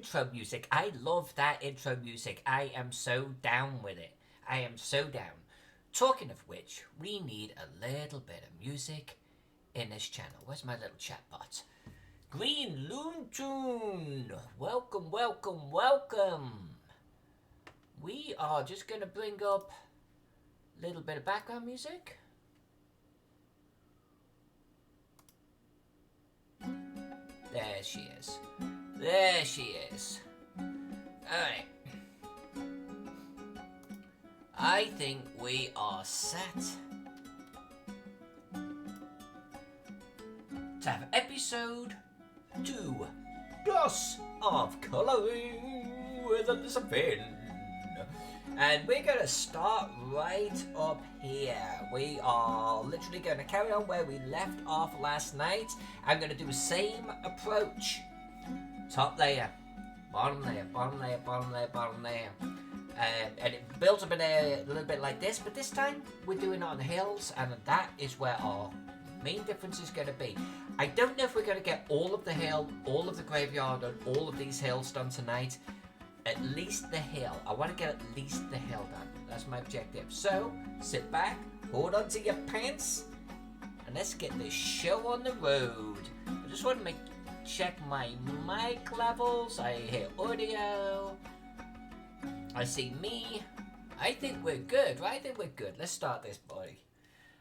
intro music. I love that intro music. I am so down with it. I am so down. Talking of which, we need a little bit of music in this channel. Where's my little chatbot? Green Loon Tune! Welcome, welcome, welcome! We are just going to bring up a little bit of background music. There she is. There she is. Alright. I think we are set to have episode 2. Dose of Colouring with Elizabeth. And we're going to start right up here. We are literally going to carry on where we left off last night. I'm going to do the same approach. Top layer, bottom layer, bottom layer, bottom layer, bottom layer. And it builds up an area a little bit like this, but this time we're doing it on the hills, and that is where our main difference is going to be. I don't know if we're going to get all of the hill, all of the graveyard, and all of these hills done tonight. At least the hill. I want to get at least the hill done. That's my objective. So, sit back, hold on to your pants, and let's get this show on the road. I just want to check my mic levels. I hear audio. I see me. I think we're good, right? I think we're good. Let's start this, buddy.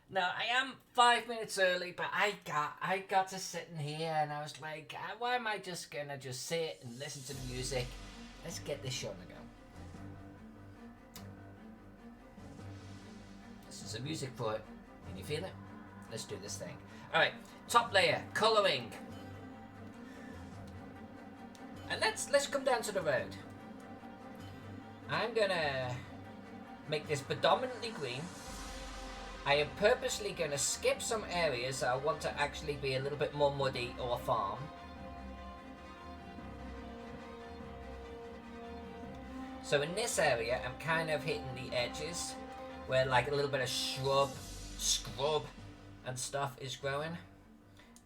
Now, I am 5 minutes early, but I got to sit in here, and I was like, why am I just gonna sit and listen to the music? Let's get this show on the go. This is the music for it. Can you feel it? Let's do this thing. Alright, top layer, colouring. And let's come down to the road. I'm gonna make this predominantly green. I am purposely gonna skip some areas that I want to actually be a little bit more muddy or a farm. So in this area, I'm kind of hitting the edges where like a little bit of scrub and stuff is growing.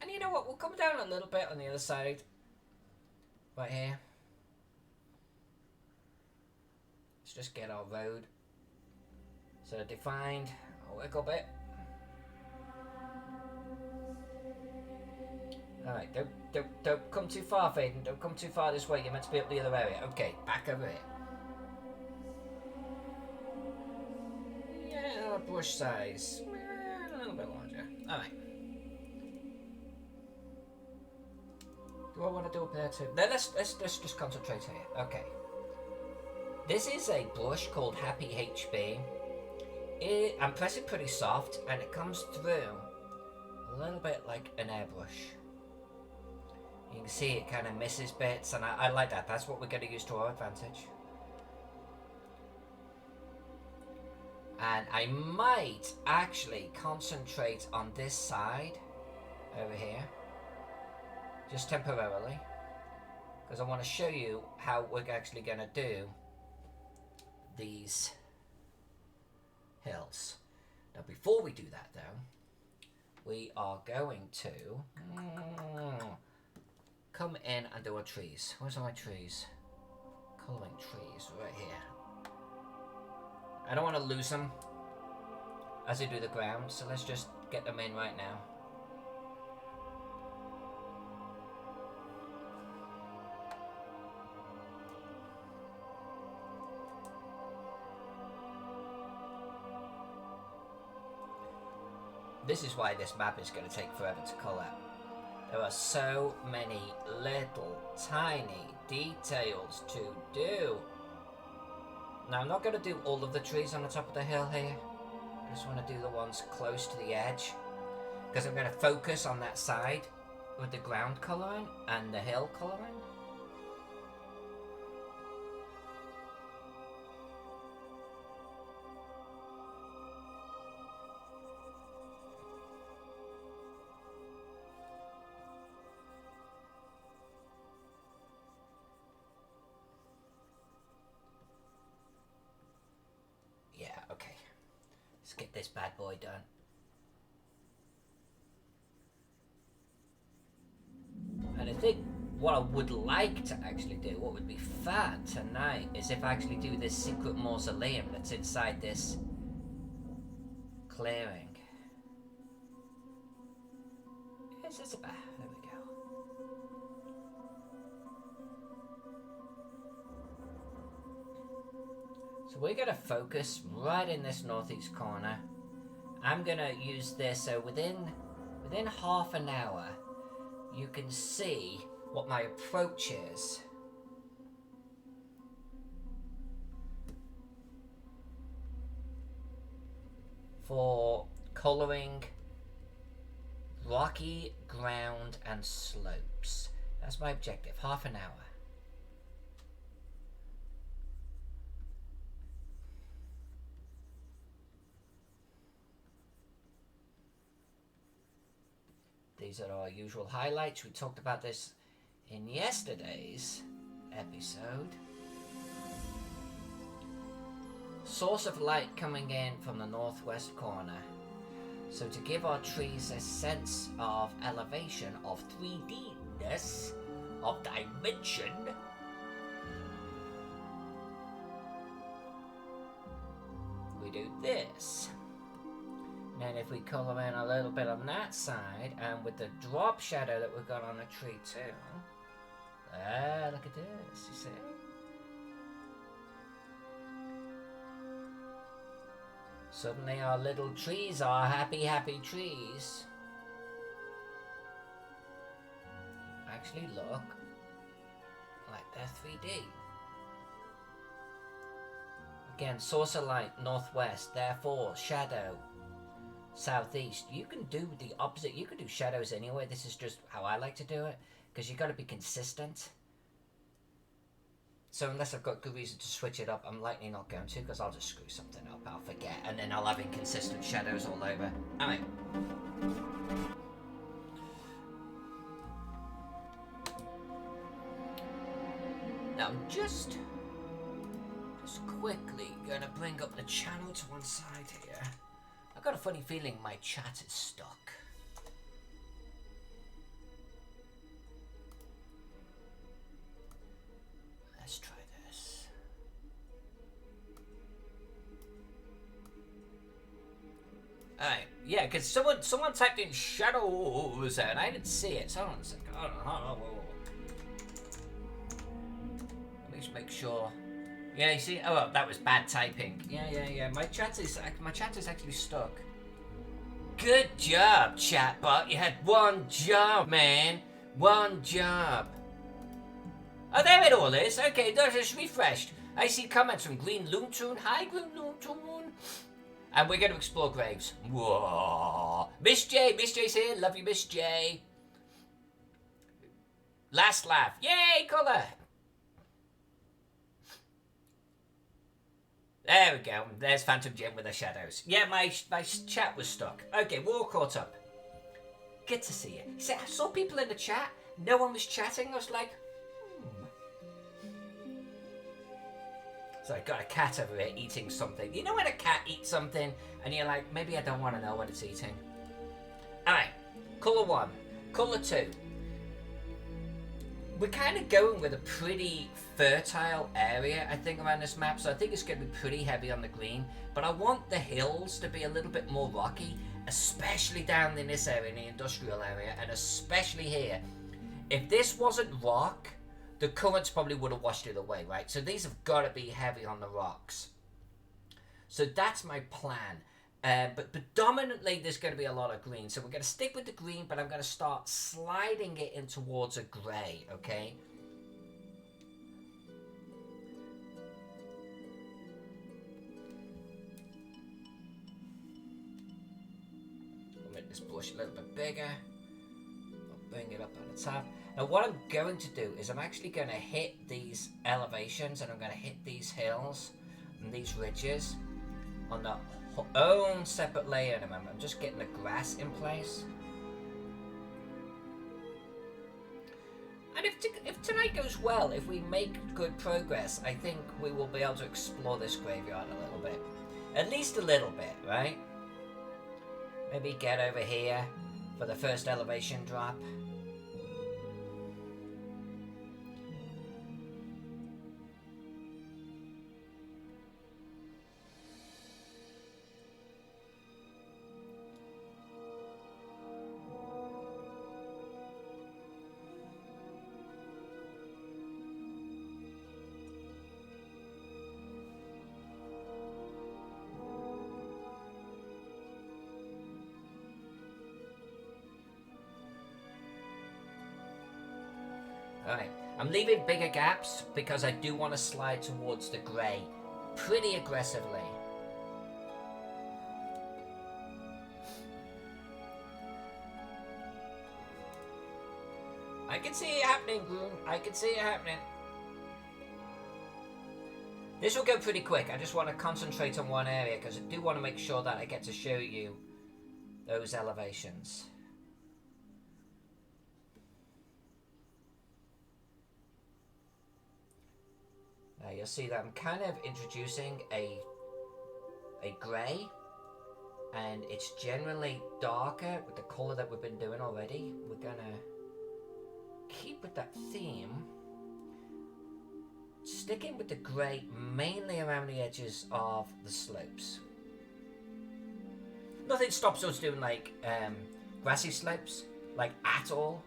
And you know what, we'll come down a little bit on the other side. Right here. Let's just get our road sort of defined a little bit. Alright, don't come too far, Faden. Don't come too far this way. You're meant to be up the other area. Okay, back over here. Yeah, bush size. A little bit larger. Alright. Do I want to do up there too? No, let's just concentrate here. Okay. This is a brush called Happy HB. I'm pressing pretty soft, and it comes through a little bit like an airbrush. You can see it kind of misses bits, and I like that. That's what we're going to use to our advantage. And I might actually concentrate on this side over here, just temporarily, because I want to show you how we're actually going to do these hills. Now before we do that though, we are going to come in and do our trees. Where's my trees? Colouring trees right here. I don't want to lose them as I do the ground, so let's just get them in right now. This is why this map is going to take forever to colour. There are so many little tiny details to do. Now I'm not going to do all of the trees on the top of the hill here. I just want to do the ones close to the edge, because I'm going to focus on that side with the ground colouring and the hill colouring. Okay, let's get this bad boy done. And I think what I would like to actually do, what would be fun tonight, is if I actually do this secret mausoleum that's inside this clearing. Is this about? There we go. So we're gonna focus right in this northeast corner. I'm gonna use this so within half an hour, you can see what my approach is. For colouring rocky ground and slopes. That's my objective, half an hour. These are our usual highlights. We talked about this in yesterday's episode. Source of light coming in from the northwest corner. So to give our trees a sense of elevation, of 3D-ness, of dimension, we do this. And then if we colour in a little bit on that side, and with the drop shadow that we've got on the tree too. Look at this, you see? Suddenly our little trees are happy, happy trees. Actually look like they're 3D. Again, source of light, northwest, therefore shadow, southeast. You can do the opposite. You can do shadows anyway. This is just how I like to do it, because you've got to be consistent. So unless I've got good reason to switch it up, I'm likely not going to, because I'll just screw something up, I'll forget, and then I'll have inconsistent shadows all over. Alright. Now I'm just quickly going to bring up the channel to one side here. I've got a funny feeling my chat is stuck. Let's try this. Alright, yeah, because someone typed in shadows and I didn't see it. So hold on a second. Let me just make sure. Yeah, you see? Oh, well, that was bad typing. Yeah. My chat is actually stuck. Good job, chatbot. You had one job, man. One job. Oh, there it all is. Okay, that's just refreshed. I see comments from Green Loontoon. Hi, Green Loontoon. And we're going to explore graves. Whoa. Miss J's here. Love you, Miss J. Last laugh. Yay, colour. There we go. There's Phantom Jim with the shadows. Yeah, my chat was stuck. Okay, we're all caught up. Good to see you. See, I saw people in the chat. No one was chatting. I was like, So I got a cat over here eating something. You know when a cat eats something and you're like, maybe I don't want to know what it's eating. Alright, colour 1. Colour 2. We're kind of going with a pretty fertile area, I think, around this map, so I think it's going to be pretty heavy on the green. But I want the hills to be a little bit more rocky, especially down in this area, in the industrial area, and especially here. If this wasn't rock, the currents probably would have washed it away, right? So these have got to be heavy on the rocks. So that's my plan. But predominantly there's going to be a lot of green. So we're going to stick with the green, but I'm going to start sliding it in towards a grey, okay? I'll make this brush a little bit bigger. I'll bring it up on the top. Now what I'm going to do is I'm actually going to hit these elevations and I'm going to hit these hills and these ridges on the own separate layer. Remember, I'm just getting the grass in place. And if tonight goes well, if we make good progress, I think we will be able to explore this graveyard a little bit. At least a little bit, right? Maybe get over here for the first elevation drop. Alright, I'm leaving bigger gaps because I do want to slide towards the grey pretty aggressively. I can see it happening, Groom. I can see it happening. This will go pretty quick. I just want to concentrate on one area because I do want to make sure that I get to show you those elevations. Now you'll see that I'm kind of introducing a grey, and it's generally darker with the colour that we've been doing already. We're gonna keep with that theme, sticking with the grey mainly around the edges of the slopes. Nothing stops us doing like grassy slopes, like at all.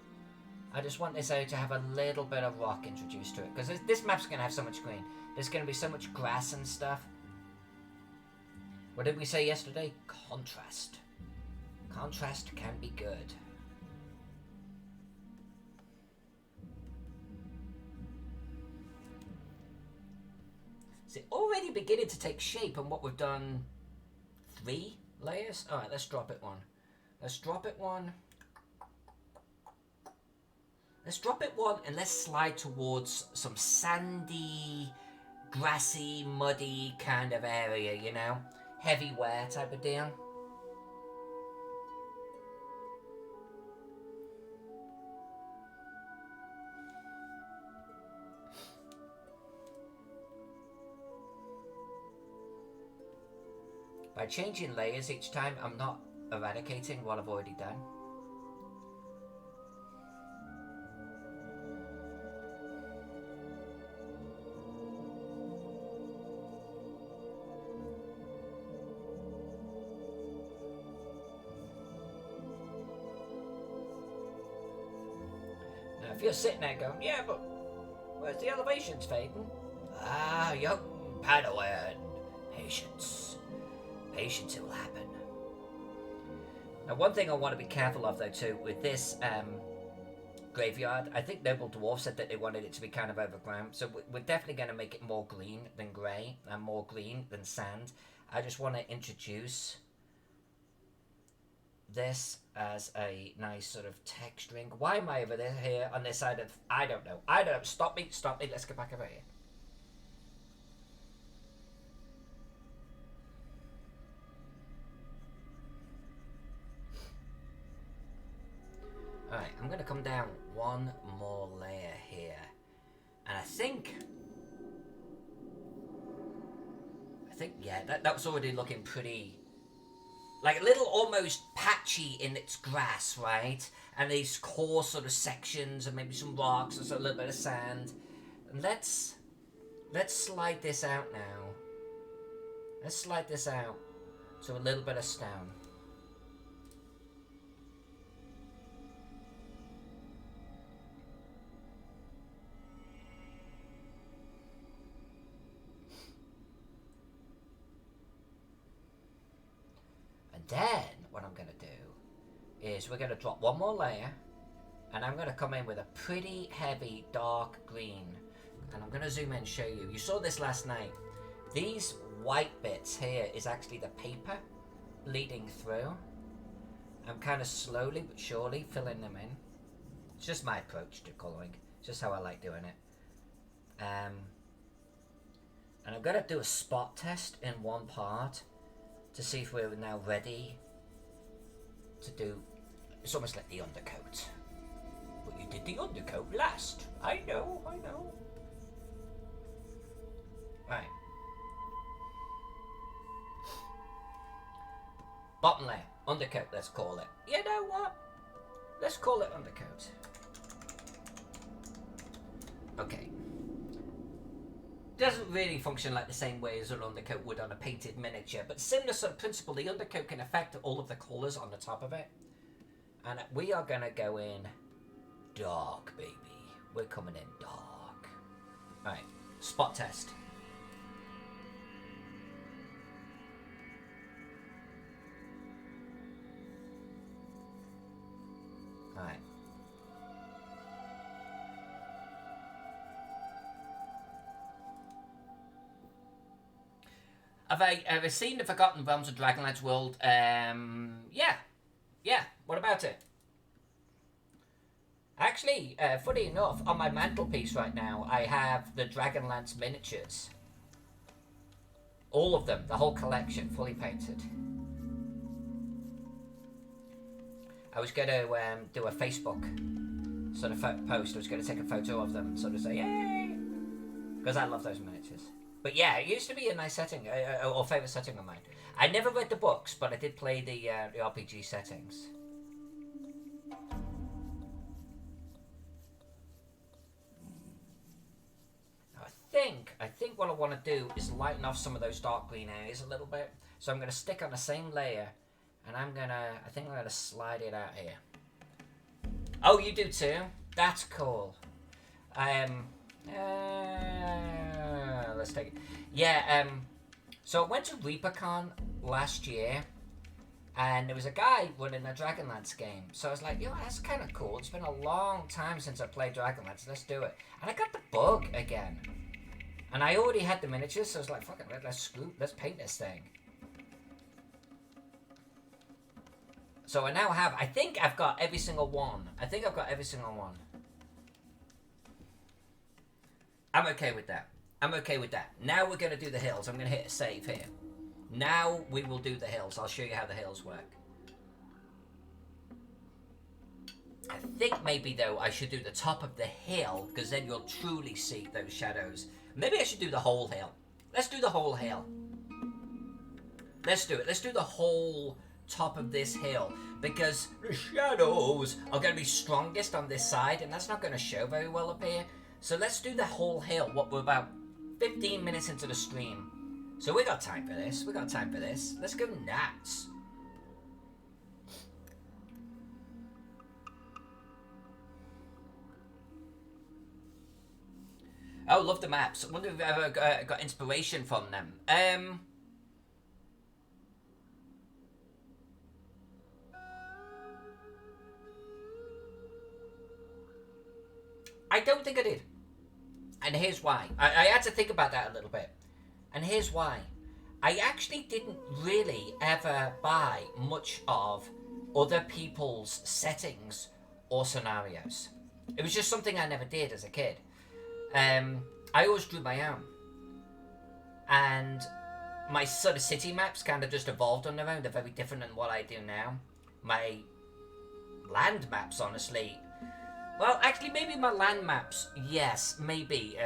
I just want this area to have a little bit of rock introduced to it, because this map's going to have so much green. There's going to be so much grass and stuff. What did we say yesterday? Contrast. Contrast can be good. It's already beginning to take shape on what we've done. 3 layers? Alright, let's drop it one. Let's drop it one. Let's drop it one and let's slide towards some sandy, grassy, muddy kind of area, you know? Heavy wear type of deal. By changing layers each time, I'm not eradicating what I've already done. Now, if you're sitting there going, yeah, but where's the elevations fading? Ah, young Padawan, patience. Patience, it will happen. Now, one thing I want to be careful of, though, too, with this graveyard, I think Noble Dwarf said that they wanted it to be kind of overgrown, so we're definitely going to make it more green than grey, and more green than sand. I just want to introduce this as a nice sort of texturing. Why am I over there here on this side of... I don't know. I don't know. Stop me. Stop me. Let's get back over here. Alright, I'm going to come down one more layer here. And I think, yeah, that was already looking pretty, like a little almost patchy in its grass, right? And these core sort of sections and maybe some rocks and a little bit of sand. And let's slide this out now. Let's slide this out to a little bit of stone. Then what I'm going to do is we're going to drop one more layer, and I'm going to come in with a pretty heavy dark green, and I'm going to zoom in and show you. You saw this last night. These white bits here is actually the paper leading through. I'm kind of slowly but surely filling them in. It's just my approach to colouring. It's just how I like doing it. And I'm going to do a spot test in one part to see if we're now ready to do... It's almost like the undercoat. But you did the undercoat last. I know, I know. Right. Bottom layer. Undercoat, let's call it. You know what? Let's call it undercoat. Okay. Doesn't really function like the same way as an undercoat would on a painted miniature, but similar sort of principle. The undercoat can affect all of the colours on the top of it, and we are gonna go in dark, baby. We're coming in dark. All right, spot test. All right. Have I seen the Forgotten Realms of Dragonlance World? Yeah. Yeah, what about it? Actually, funny enough, on my mantelpiece right now, I have the Dragonlance miniatures. All of them, the whole collection, fully painted. I was going to do a Facebook sort of post. I was going to take a photo of them and sort of say, yay! Because I love those miniatures. But yeah, it used to be a nice setting, or favourite setting of mine. I never read the books, but I did play the RPG settings. I think what I want to do is lighten off some of those dark green areas a little bit. So I'm going to stick on the same layer, and I think I'm going to slide it out here. Oh, you do too? That's cool. Let's take it. Yeah, so I went to ReaperCon last year, and there was a guy running a Dragonlance game. So I was like, yo, that's kind of cool. It's been a long time since I played Dragonlance. Let's do it. And I got the bug again. And I already had the miniatures, so I was like, fuck it, let's paint this thing. So I now have, I think I've got every single one. I'm okay with that. Now we're going to do the hills. I'm going to hit a save here. Now we will do the hills. I'll show you how the hills work. I think maybe, though, I should do the top of the hill, because then you'll truly see those shadows. Maybe I should do the whole hill. Let's do the whole hill. Let's do it. Let's do the whole top of this hill, because the shadows are going to be strongest on this side, and that's not going to show very well up here. So let's do the whole hill. We're about 15 minutes into the stream. So we got time for this. Let's go nuts. Oh, love the maps. I wonder if you've ever got inspiration from them. I don't think I did. And here's why. I had to think about that a little bit. And here's why. I actually didn't really ever buy much of other people's settings or scenarios. It was just something I never did as a kid. I always drew my own. And my sort of city maps kind of just evolved on their own. They're very different than what I do now. My land maps, honestly... Well, actually, maybe my land maps, yes, maybe.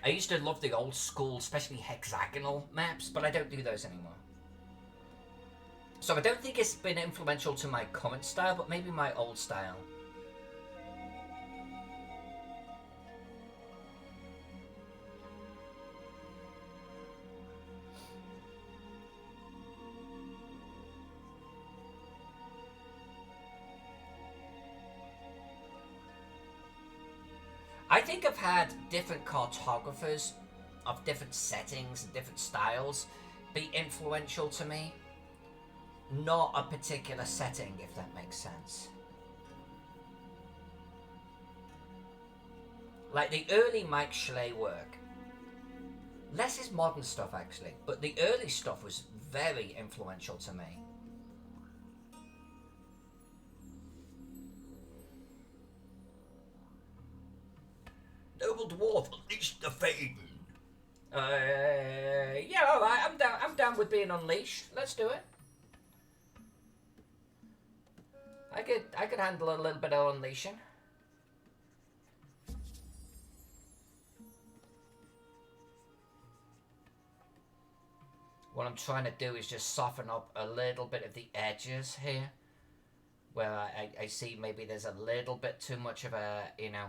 I used to love the old school, especially hexagonal maps, but I don't do those anymore. So I don't think it's been influential to my current style, but maybe my old style. I think I've had different cartographers of different settings and different styles be influential to me. Not a particular setting, if that makes sense. Like the early Mike Schley work. Less his modern stuff, actually. But the early stuff was very influential to me. Noble dwarf, unleash the Fane. Yeah, all right. I'm down with being unleashed. Let's do it. I could handle a little bit of unleashing. What I'm trying to do is just soften up a little bit of the edges here, where I see maybe there's a little bit too much of a, you know,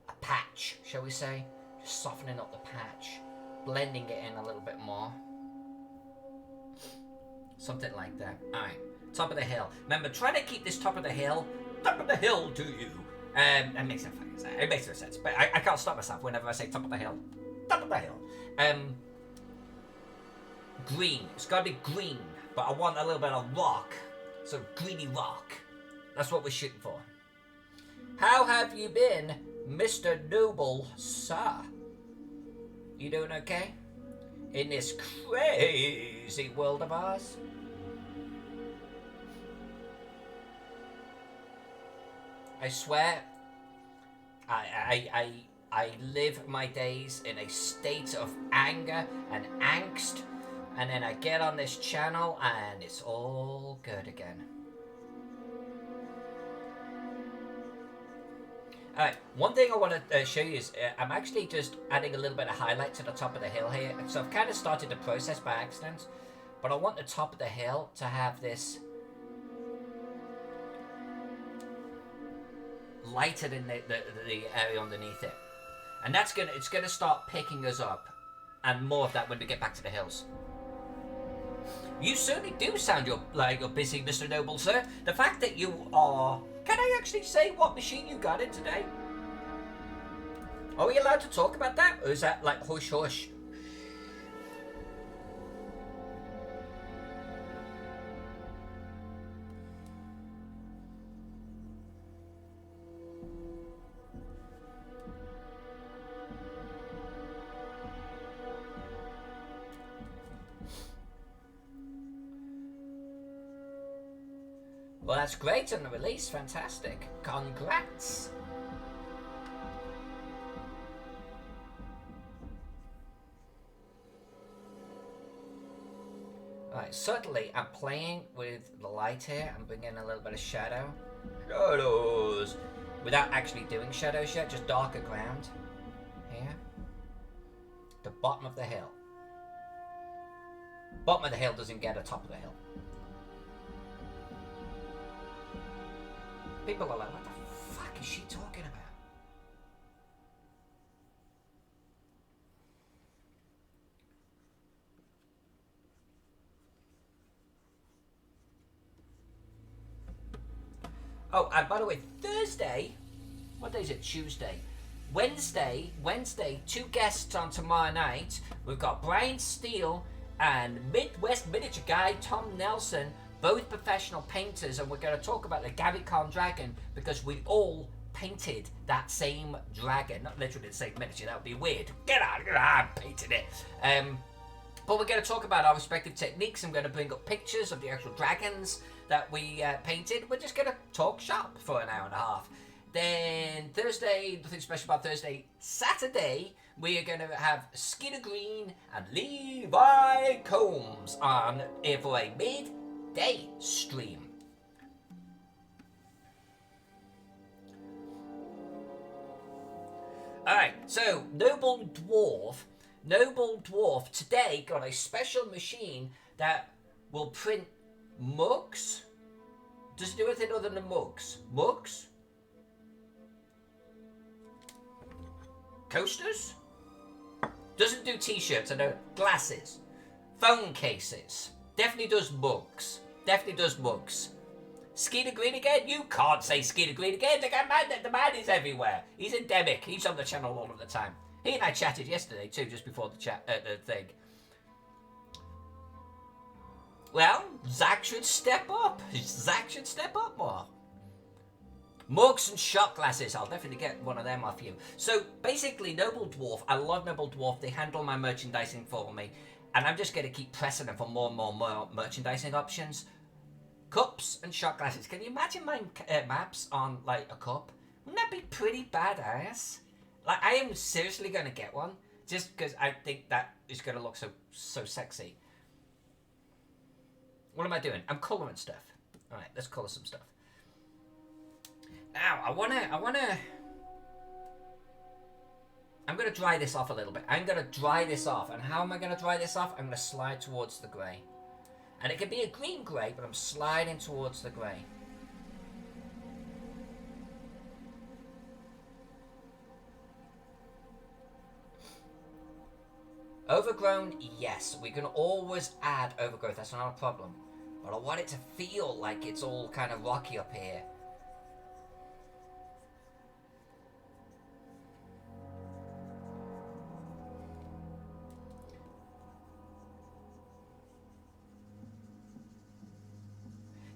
a patch, shall we say? Just softening up the patch, blending it in a little bit more. Something like that. Alright, top of the hill. Remember, try to keep this top of the hill to you. That makes no fucking sense. It makes no sense, but I can't stop myself whenever I say top of the hill. Top of the hill. Green. It's gotta be green, but I want a little bit of rock. So greeny rock. That's what we're shooting for. How have you been, Mr. Noble Sir? You doing okay? in this crazy world of ours. I swear, I live my days in a state of anger and angst, and then I get on this channel and it's all good again. Alright, one thing I want to show you is I'm actually just adding a little bit of highlight to the top of the hill here. So I've kind of started the process by accident, but I want the top of the hill to have this lighter than the area underneath it. And it's gonna start picking us up, and more of that when we get back to the hills. You certainly do sound like you're busy, Mr. Noble, sir. The fact that you are... Can I actually say what machine you got in today? Are we allowed to talk about that? Or is that like hush hush? Well, that's great on the release. Fantastic. Congrats. Alright, subtly, I'm playing with the light here. I'm bringing a little bit of shadow. Shadows! Without actually doing shadows yet, just darker ground. Here. The bottom of the hill. Bottom of the hill doesn't get a top of the hill. People are like, what the fuck is she talking about? Oh, and by the way, Thursday, what day is it? Tuesday. Wednesday, 2 guests on tomorrow night. We've got Brian Steele and Midwest miniature guy Tom Nelson, both professional painters, and we're going to talk about the Gary Khan dragon because we all painted that same dragon. Not literally the same miniature, that would be weird. Get out, I painted it. But we're going to talk about our respective techniques. I'm going to bring up pictures of the actual dragons that we painted. We're just going to talk shop for an hour and a half. Then Thursday, nothing special about Thursday. Saturday, we are going to have Skinner Green and Levi Combs on here for a midday stream. Alright, so Noble Dwarf today got a special machine that will print mugs. Does it do anything other than mugs? Mugs? Coasters? Doesn't do t-shirts, I know. Glasses. Phone cases. Definitely does mugs. Definitely does mugs. Skeeter Green again? You can't say Skeeter Green again. The man is everywhere. He's endemic. He's on the channel all of the time. He and I chatted yesterday too, just before the thing. Well, Zach should step up. Zach should step up more. Mugs and shot glasses. I'll definitely get one of them off you. So basically, Noble Dwarf. I love Noble Dwarf. They handle my merchandising for me, and I'm just going to keep pressing them for more and more merchandising options. Cups and shot glasses. Can you imagine my maps on like a cup? Wouldn't that be pretty badass? Like, I am seriously going to get one just because I think that is going to look so sexy. What am I doing? I'm colouring stuff. All right, let's colour some stuff. Now, I'm going to dry this off a little bit. I'm going to dry this off. And how am I going to dry this off? I'm going to slide towards the grey. And it could be a green grey, but I'm sliding towards the grey. Overgrown, yes. We can always add overgrowth. That's not a problem. But I want it to feel like it's all kind of rocky up here.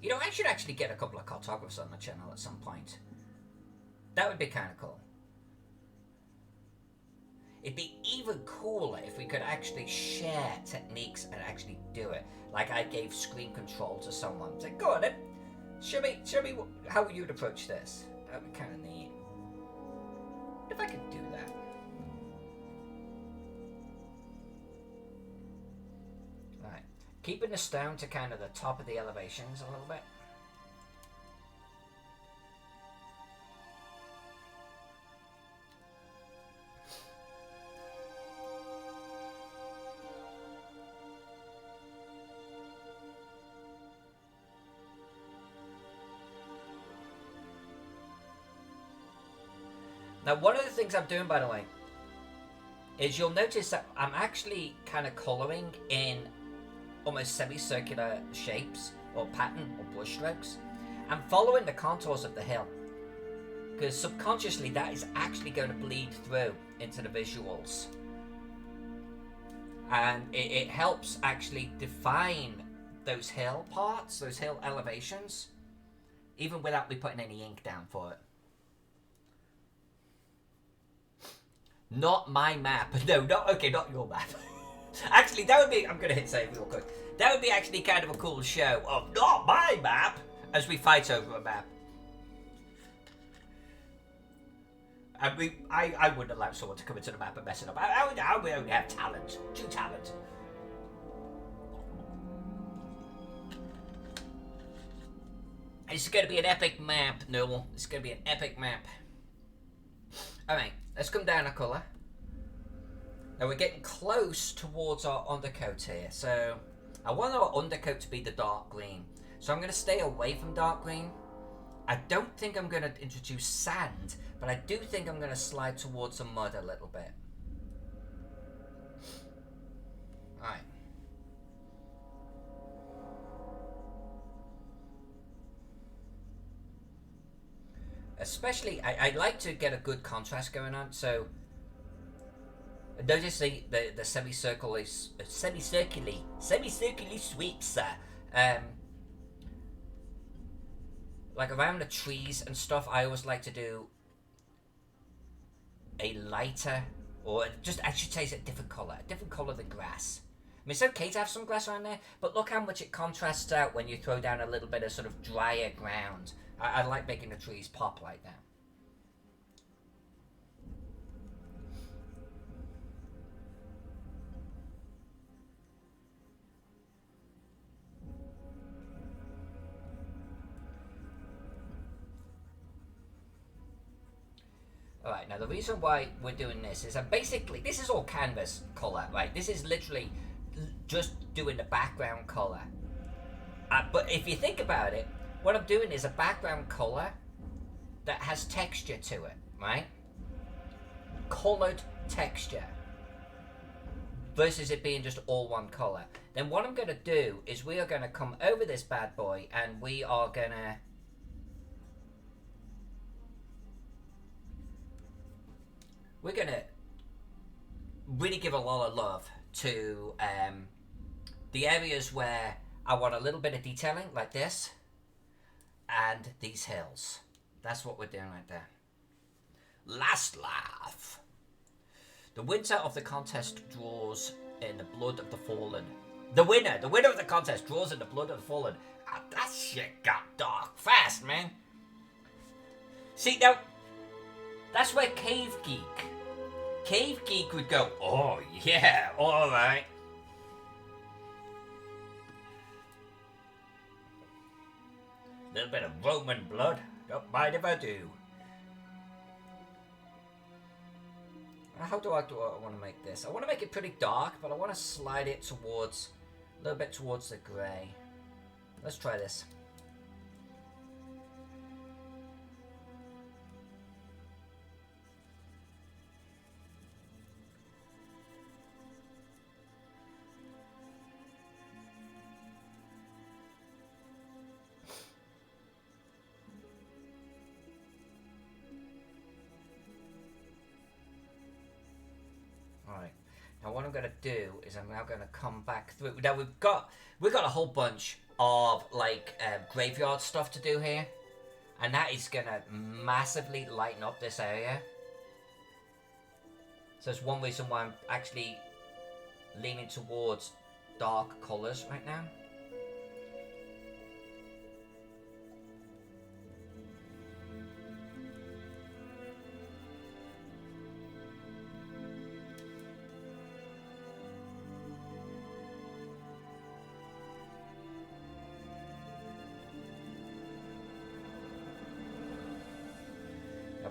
You know, I should actually get a couple of cartographers on the channel at some point. That would be kind of cool. It'd be even cooler if we could actually share techniques and actually do it. Like I gave screen control to someone. Say, go on then. Show me how you'd approach this. That'd be kind of neat. What if I could do that? Right. Keeping the stone to kind of the top of the elevations a little bit. Now, one of the things I'm doing, by the way, is you'll notice that I'm actually kind of colouring in almost semicircular shapes or pattern or brush strokes. I'm following the contours of the hill because subconsciously that is actually going to bleed through into the visuals, and it helps actually define those hill parts, those hill elevations, even without me putting any ink down for it. Not my map. No, not your map. Actually, that would be, I'm going to hit save real quick. That would be actually kind of a cool show of not my map as we fight over a map. And I wouldn't allow someone to come into the map and mess it up. I would only have talent. 2 talent. It's going to be an epic map, Noel. It's going to be an epic map. Alright, let's come down a colour. Now we're getting close towards our undercoat here. So I want our undercoat to be the dark green. So I'm going to stay away from dark green. I don't think I'm going to introduce sand, but I do think I'm going to slide towards the mud a little bit. Alright. Especially, I like to get a good contrast going on. So notice the semicircular sweeps like around the trees and stuff. I always like to do a lighter, or just I should say it's a different colour than grass. I mean, it's okay to have some grass around there, but look how much it contrasts out when you throw down a little bit of sort of drier ground. I like making the trees pop like that. Alright, now the reason why we're doing this is that basically, this is all canvas colour, right? This is literally just doing the background colour. But if you think about it, what I'm doing is a background colour that has texture to it, right? Coloured texture. Versus it being just all one colour. Then what I'm going to do is we are going to come over this bad boy and we are going to... We're going to really give a lot of love to the areas where I want a little bit of detailing, like this. And these hills. That's what we're doing right there. Last laugh. The winner of the contest draws in the blood of the fallen. The winner of the contest draws in the blood of the fallen. Ah, that shit got dark fast, man. See, now, that's where Cave Geek would go, oh yeah, alright. Little bit of Roman blood. Don't mind if I do. How do I want to make this? I want to make it pretty dark, but I want to slide it towards, a little bit towards the grey. Let's try this. Now what I'm going to do is I'm now going to come back through. Now we've got a whole bunch of like graveyard stuff to do here, and that is going to massively lighten up this area. So that's one reason why I'm actually leaning towards dark colours right now.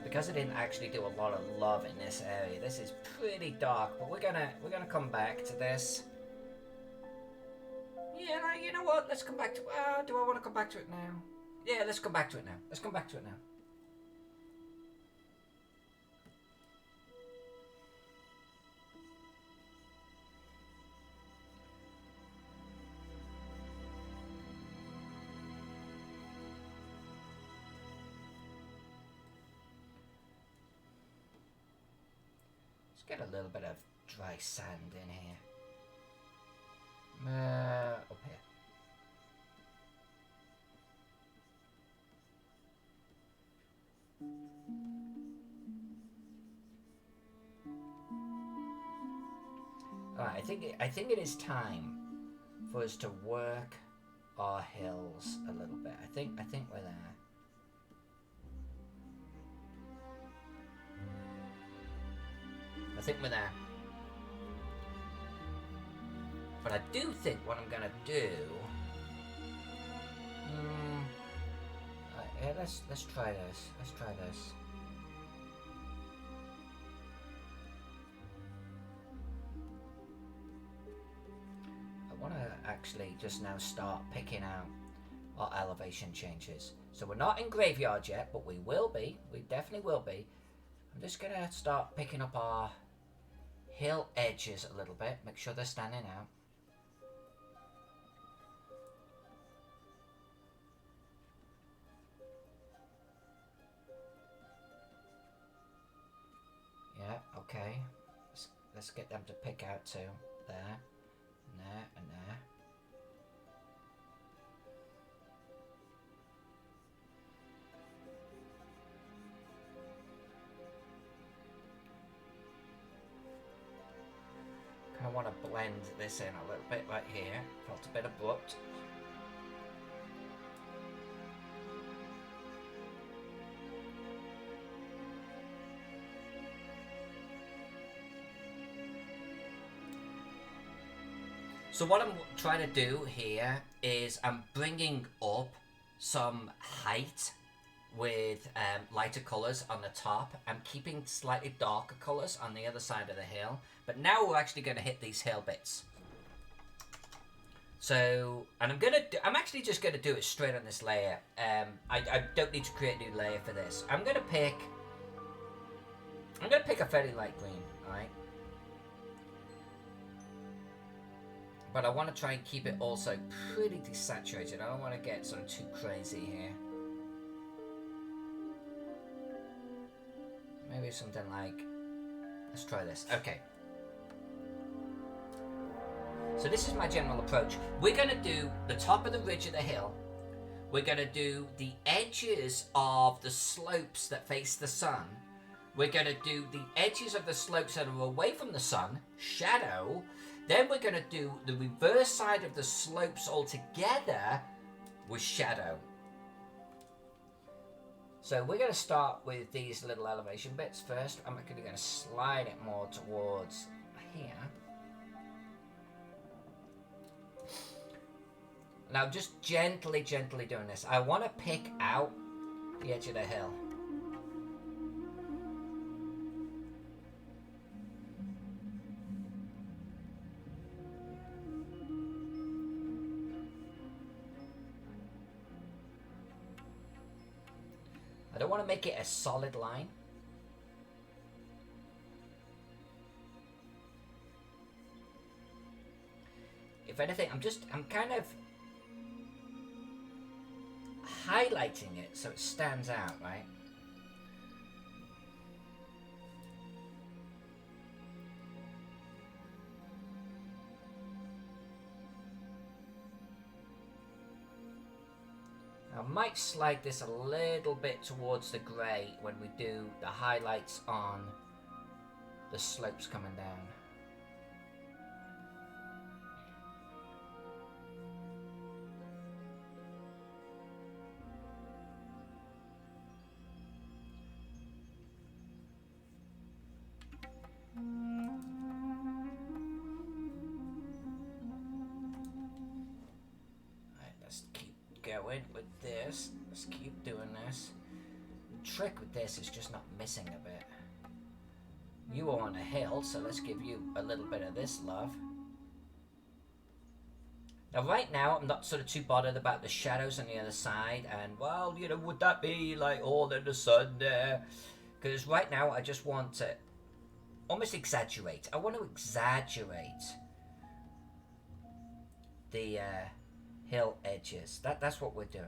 Because I didn't actually do a lot of love in this area, this is pretty dark, but we're gonna come back to this. Yeah, no, you know what? Let's come back to. Do I want to come back to it now? Yeah, let's come back to it now. Let's come back to it now. Get a little bit of dry sand in here. Up here. Alright, I think it is time for us to work our hills a little bit. I think we're there. I think we're there. But I do think what I'm gonna do. Yeah, let's try this. Let's try this. I want to actually just now start picking out our elevation changes. So we're not in graveyard yet, but we will be. We definitely will be. I'm just gonna start picking up our hill edges a little bit, make sure they're standing out. Yeah, okay. Let's get them to pick out too. There, and there, and there. I want to blend this in a little bit right here. Felt a bit abrupt. So what I'm trying to do here is I'm bringing up some height with lighter colours on the top. I'm keeping slightly darker colours on the other side of the hill. But now we're actually going to hit these hill bits. So, and I'm actually just going to do it straight on this layer. I don't need to create a new layer for this. I'm going to pick a fairly light green, alright? But I want to try and keep it also pretty desaturated. I don't want to get sort of too crazy here. Maybe something like, let's try this. Okay. So this is my general approach. We're going to do the top of the ridge of the hill. We're going to do the edges of the slopes that face the sun. We're going to do the edges of the slopes that are away from the sun, shadow. Then we're going to do the reverse side of the slopes altogether with shadow. So we're going to start with these little elevation bits first. I'm actually going to slide it more towards here. Now just gently doing this. I want to pick out the edge of the hill. I don't want to make it a solid line. If anything, I'm kind of highlighting it so it stands out, right? I might slide this a little bit towards the grey when we do the highlights on the slopes coming down. Alright, let's keep going with this. Let's keep doing this. The trick with this is just not missing a bit. You are on a hill, so let's give you a little bit of this love. Now right now, I'm not sort of too bothered about the shadows on the other side, and well, you know, would that be like all in the sun there? Because right now, I just want to almost exaggerate. I want to exaggerate the hill edges. That's what we're doing.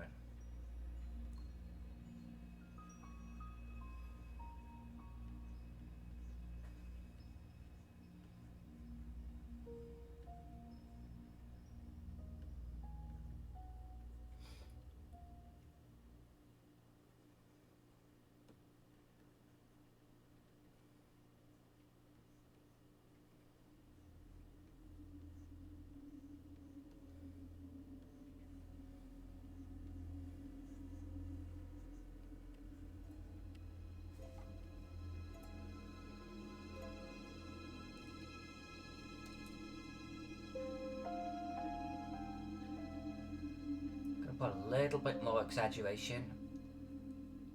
Put a little bit more exaggeration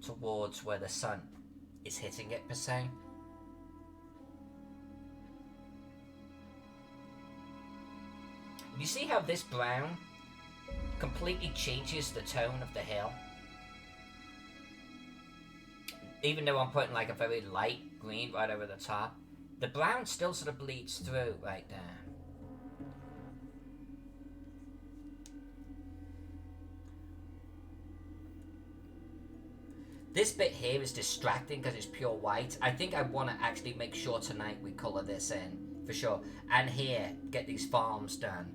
towards where the sun is hitting it, per se. You see how this brown completely changes the tone of the hill? Even though I'm putting like a very light green right over the top, the brown still sort of bleeds through right there. This bit here is distracting because it's pure white. I think I want to actually make sure tonight we colour this in, for sure. And here, get these farms done.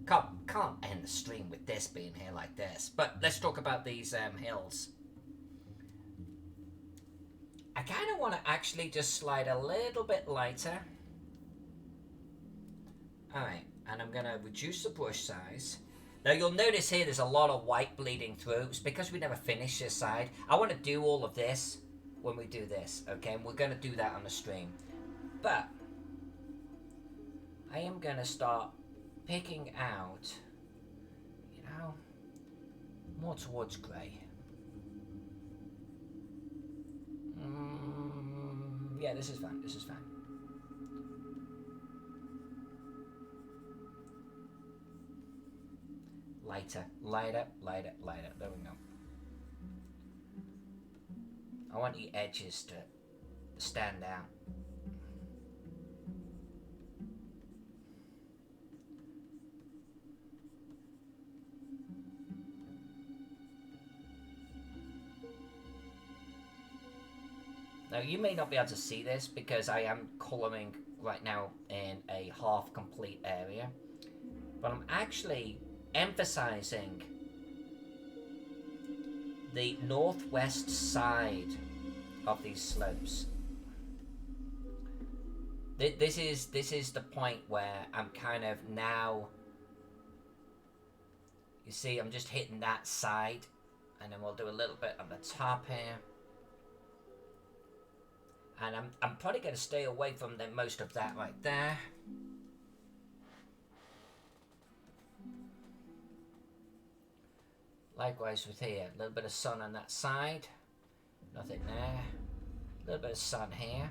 Can't end the stream with this being here like this. But let's talk about these hills. I kind of want to actually just slide a little bit lighter. Alright, and I'm going to reduce the brush size. Now you'll notice here there's a lot of white bleeding through. It's because we never finished this side. I want to do all of this when we do this, okay? And we're going to do that on the stream. But I am going to start picking out, you know, more towards grey. Yeah, this is fine. This is fine. Lighter, lighter, lighter, lighter. There we go. I want the edges to stand out. Now you may not be able to see this because I am colouring right now in a half complete area, but I'm actually emphasizing the northwest side of these slopes. This is the point where I'm kind of now, you see, I'm just hitting that side, and then we'll do a little bit on the top here. And I'm probably going to stay away from most of that right there. Likewise with here, a little bit of sun on that side, nothing there. A little bit of sun here.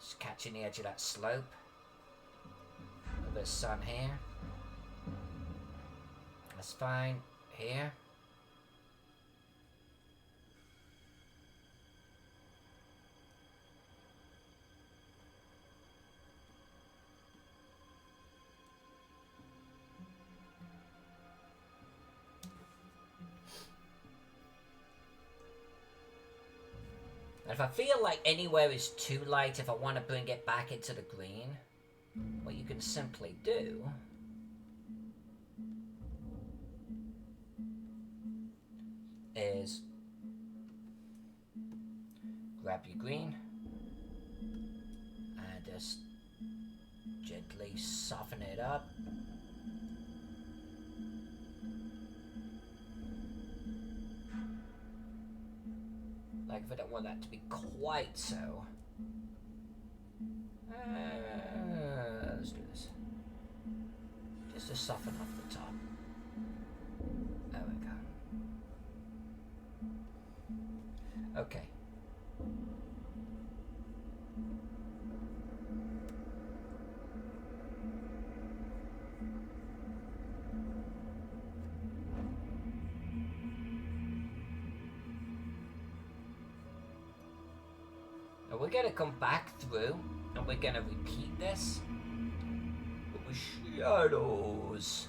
Just catching the edge of that slope. A little bit of sun here. That's fine. Here. And if I feel like anywhere is too light, if I want to bring it back into the green, what you can simply do is grab your green, just gently soften it up. Like if I don't want that to be quite so. Let's do this. Just to soften off the top. There we go. Okay. Now we're gonna come back through and we're gonna repeat this with shadows.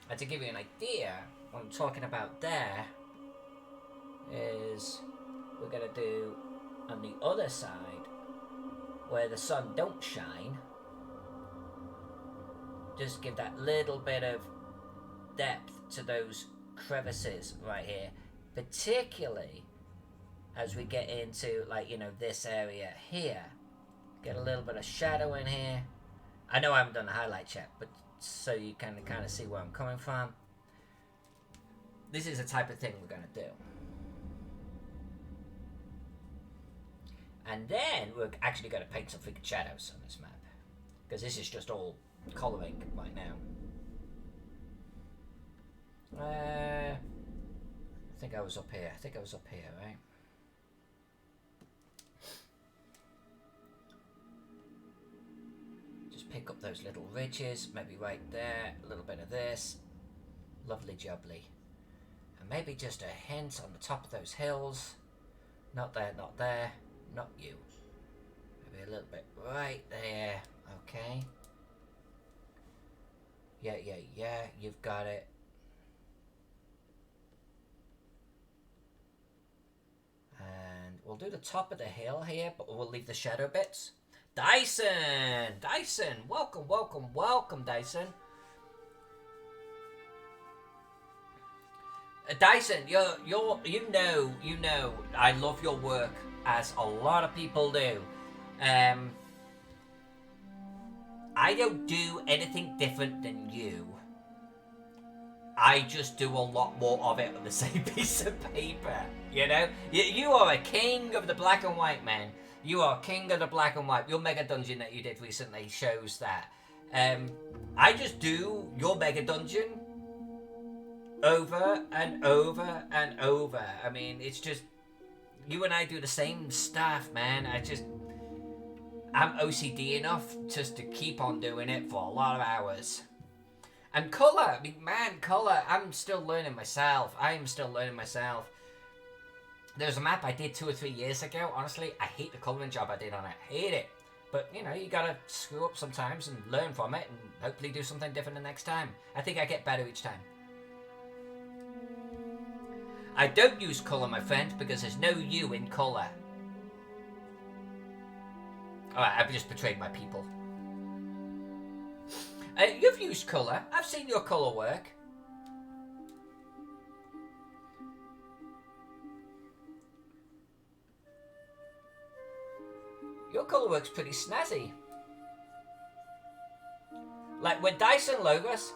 And to give you an idea, what I'm talking about there is we're going to do on the other side where the sun don't shine, just give that little bit of depth to those crevices right here, particularly as we get into, like, you know, this area here. Get a little bit of shadow in here. I know I haven't done the highlight yet, but so you can kind of see where I'm coming from. This is the type of thing we're going to do. And then we're actually going to paint some freaking shadows on this map, because this is just all colouring right now. I think I was up here. Right? Pick up those little ridges, maybe right there, a little bit of this, lovely jubbly, and maybe just a hint on the top of those hills, not there, not you, maybe a little bit right there, okay, yeah, you've got it, and we'll do the top of the hill here, but we'll leave the shadow bits. Dyson, welcome, Dyson. Dyson, you know, I love your work, as a lot of people do. I don't do anything different than you. I just do a lot more of it on the same piece of paper. You know, you are a king of the black and white, man. You are king of the black and white. Your mega dungeon that you did recently shows that. I just do your mega dungeon over and over and over. I mean, it's just, you and I do the same stuff, man. I'm OCD enough just to keep on doing it for a lot of hours. And colour, I mean, man, colour, I'm still learning myself. There's a map I did 2 or 3 years ago. Honestly, I hate the colouring job I did on it. Hate it. But, you know, you gotta screw up sometimes and learn from it and hopefully do something different the next time. I think I get better each time. I don't use colour, my friend, because there's no you in colour. Alright, I've just betrayed my people. You've used colour. I've seen your colour work. Your colour works pretty snazzy. Like, when Dyson Logos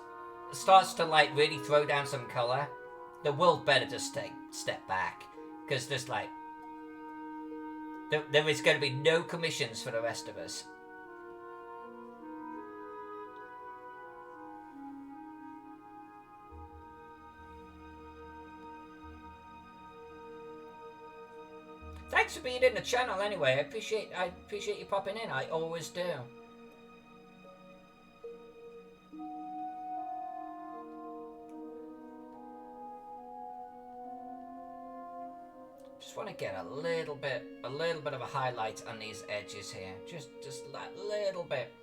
starts to, like, really throw down some colour, the world better just step back. Because there's, like... There is going to be no commissions for the rest of us. Thanks for being in the channel anyway. I appreciate you popping in. I always do. Just want to get a little bit of a highlight on these edges here. Just that little bit.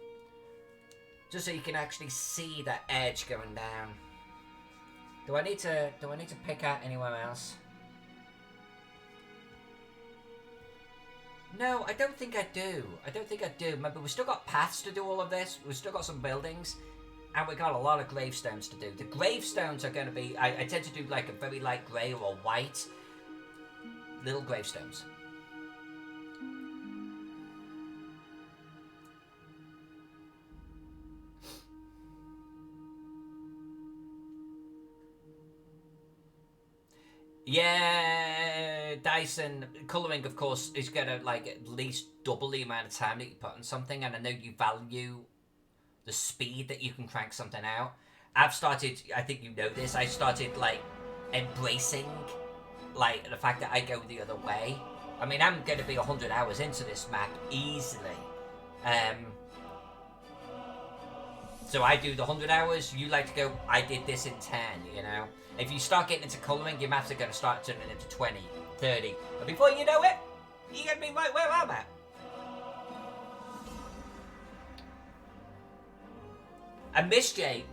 Just so you can actually see that edge going down. Do I need to pick out anywhere else? No, I don't think I do. Remember, we've still got paths to do all of this. We've still got some buildings. And we've got a lot of gravestones to do. The gravestones are going to be... I tend to do like a very light grey or white. Little gravestones. Yeah, Dyson colouring, of course, is gonna like at least double the amount of time that you put on something, and I know you value the speed that you can crank something out. I've started. I think you know this. I started like embracing like the fact that I go the other way. I mean, I'm gonna be 100 hours into this map easily. So I do the 100 hours. You like to go. I did this in 10. You know. If you start getting into colouring, your maps are going to start turning into 20, 30. But before you know it, you're going to be right where I'm at. And Miss J,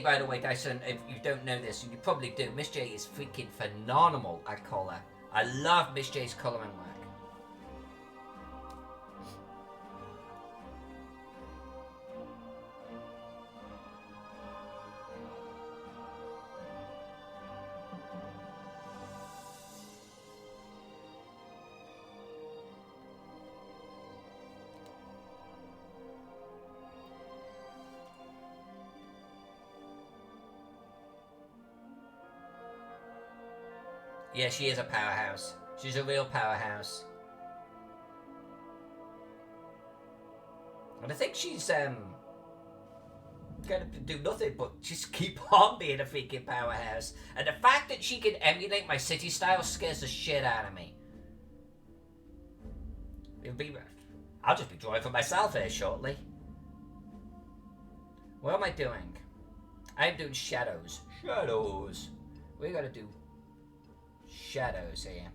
by the way, Dyson, if you don't know this, and you probably do, Miss J is freaking phenomenal at colour. I love Miss J's colouring work. Yeah, she is a powerhouse. She's a real powerhouse. And I think she's gonna do nothing but just keep on being a freaking powerhouse. And the fact that she can emulate my city style scares the shit out of me. I'll just be drawing for myself here shortly. What am I doing? I'm doing shadows. Shadows. We gotta do shadows here.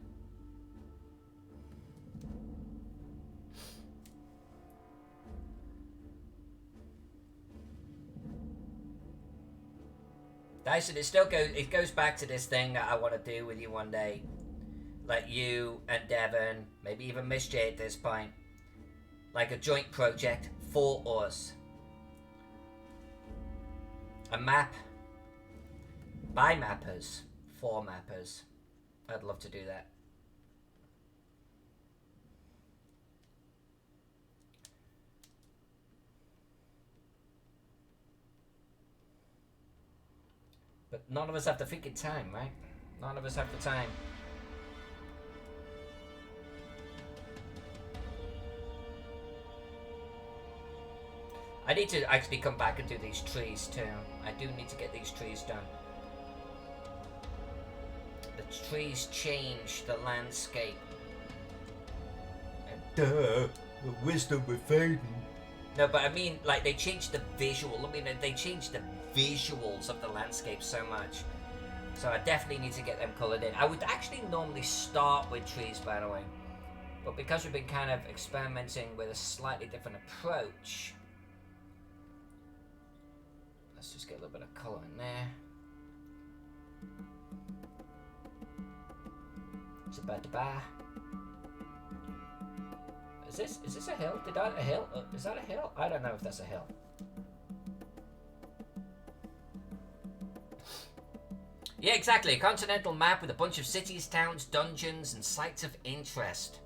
Dyson, it goes back to this thing that I want to do with you one day. Like you and Devon, maybe even Miss J at this point. Like a joint project for us. A map by mappers, for mappers. I'd love to do that. But none of us have the freaking time, right? None of us have the time. I need to actually come back and do these trees too. I do need to get these trees done. The trees change the landscape. And duh, the wisdom we're fading. No, but I mean, like, they change the visual. I mean, they change the visuals of the landscape so much. So I definitely need to get them coloured in. I would actually normally start with trees, by the way. But because we've been kind of experimenting with a slightly different approach, let's just get a little bit of colour in there. It's about to bar. Is this a hill? Is that a hill? I don't know if that's a hill. Yeah, exactly. A continental map with a bunch of cities, towns, dungeons, and sites of interest.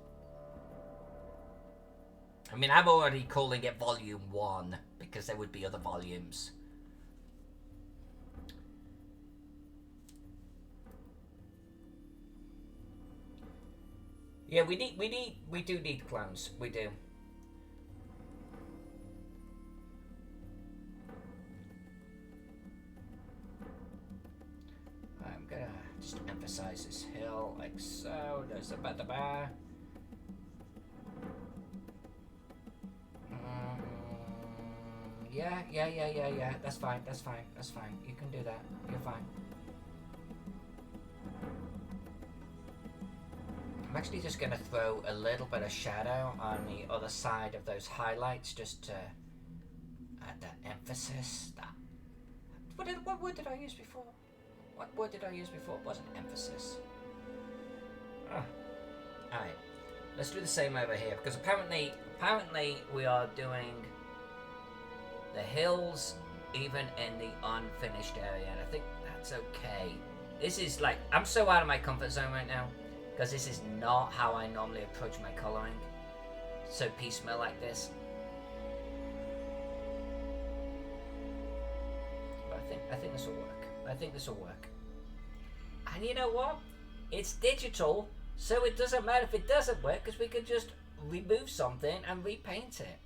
I mean, I'm already calling it Volume 1, because there would be other volumes. Yeah, we do need clones. We do. I'm gonna just emphasize this hill like so. There's a bit of bar. Yeah. That's fine. You can do that. You're fine. I'm actually just going to throw a little bit of shadow on the other side of those highlights just to add that emphasis. What word did I use before? What word did I use before? It wasn't emphasis. Alright, let's do the same over here, because apparently we are doing the hills even in the unfinished area, and I think that's okay. This is like, I'm so out of my comfort zone right now, because this is not how I normally approach my colouring. So piecemeal like this. But I think this will work. And you know what? it's digital, so it doesn't matter if it doesn't work, because we could just remove something and repaint it.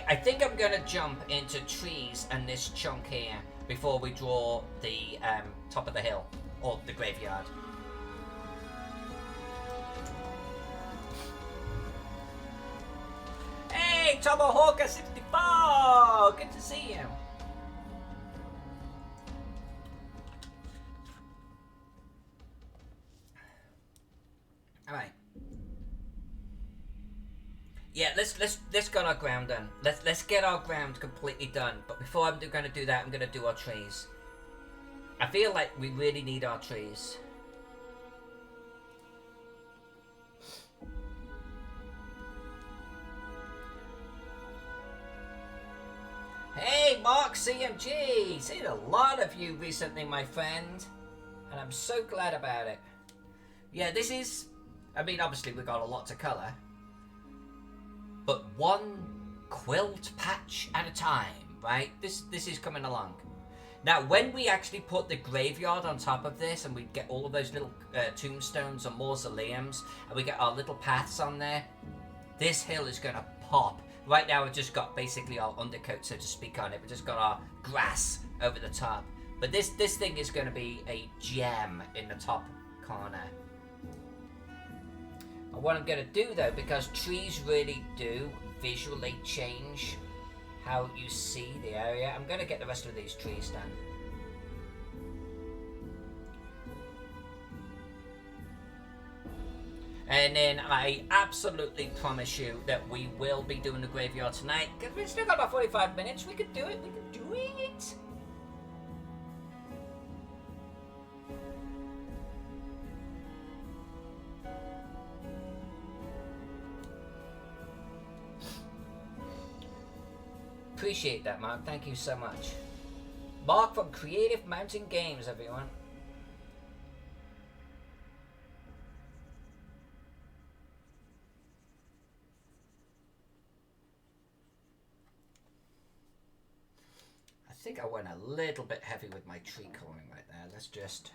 I think I'm gonna jump into trees and this chunk here before we draw the top of the hill or the graveyard. Hey, Tomahawker64! Good to see you. All right. Yeah, let's get our ground done. Let's get our ground completely done. But before I'm going to do that, I'm going to do our trees. I feel like we really need our trees. Hey, Mark CMG! Seen a lot of you recently, my friend, and I'm so glad about it. Yeah, this is. I mean, obviously we got a lot to colour. But one quilt patch at a time, right? This is coming along. Now, when we actually put the graveyard on top of this, and we get all of those little tombstones and mausoleums, and we get our little paths on there, this hill is going to pop. Right now, we've just got basically our undercoat, so to speak, on it. We've just got our grass over the top. But this thing is going to be a gem in the top corner. And what I'm going to do, though, because trees really do visually change how you see the area, I'm going to get the rest of these trees done. And then I absolutely promise you that we will be doing the graveyard tonight, because we've still got about 45 minutes. We could do it. We could do it. Appreciate that, Mark. Thank you so much. Mark from Creative Mountain Games, everyone. I think I went a little bit heavy with my tree coloring right there. Let's just...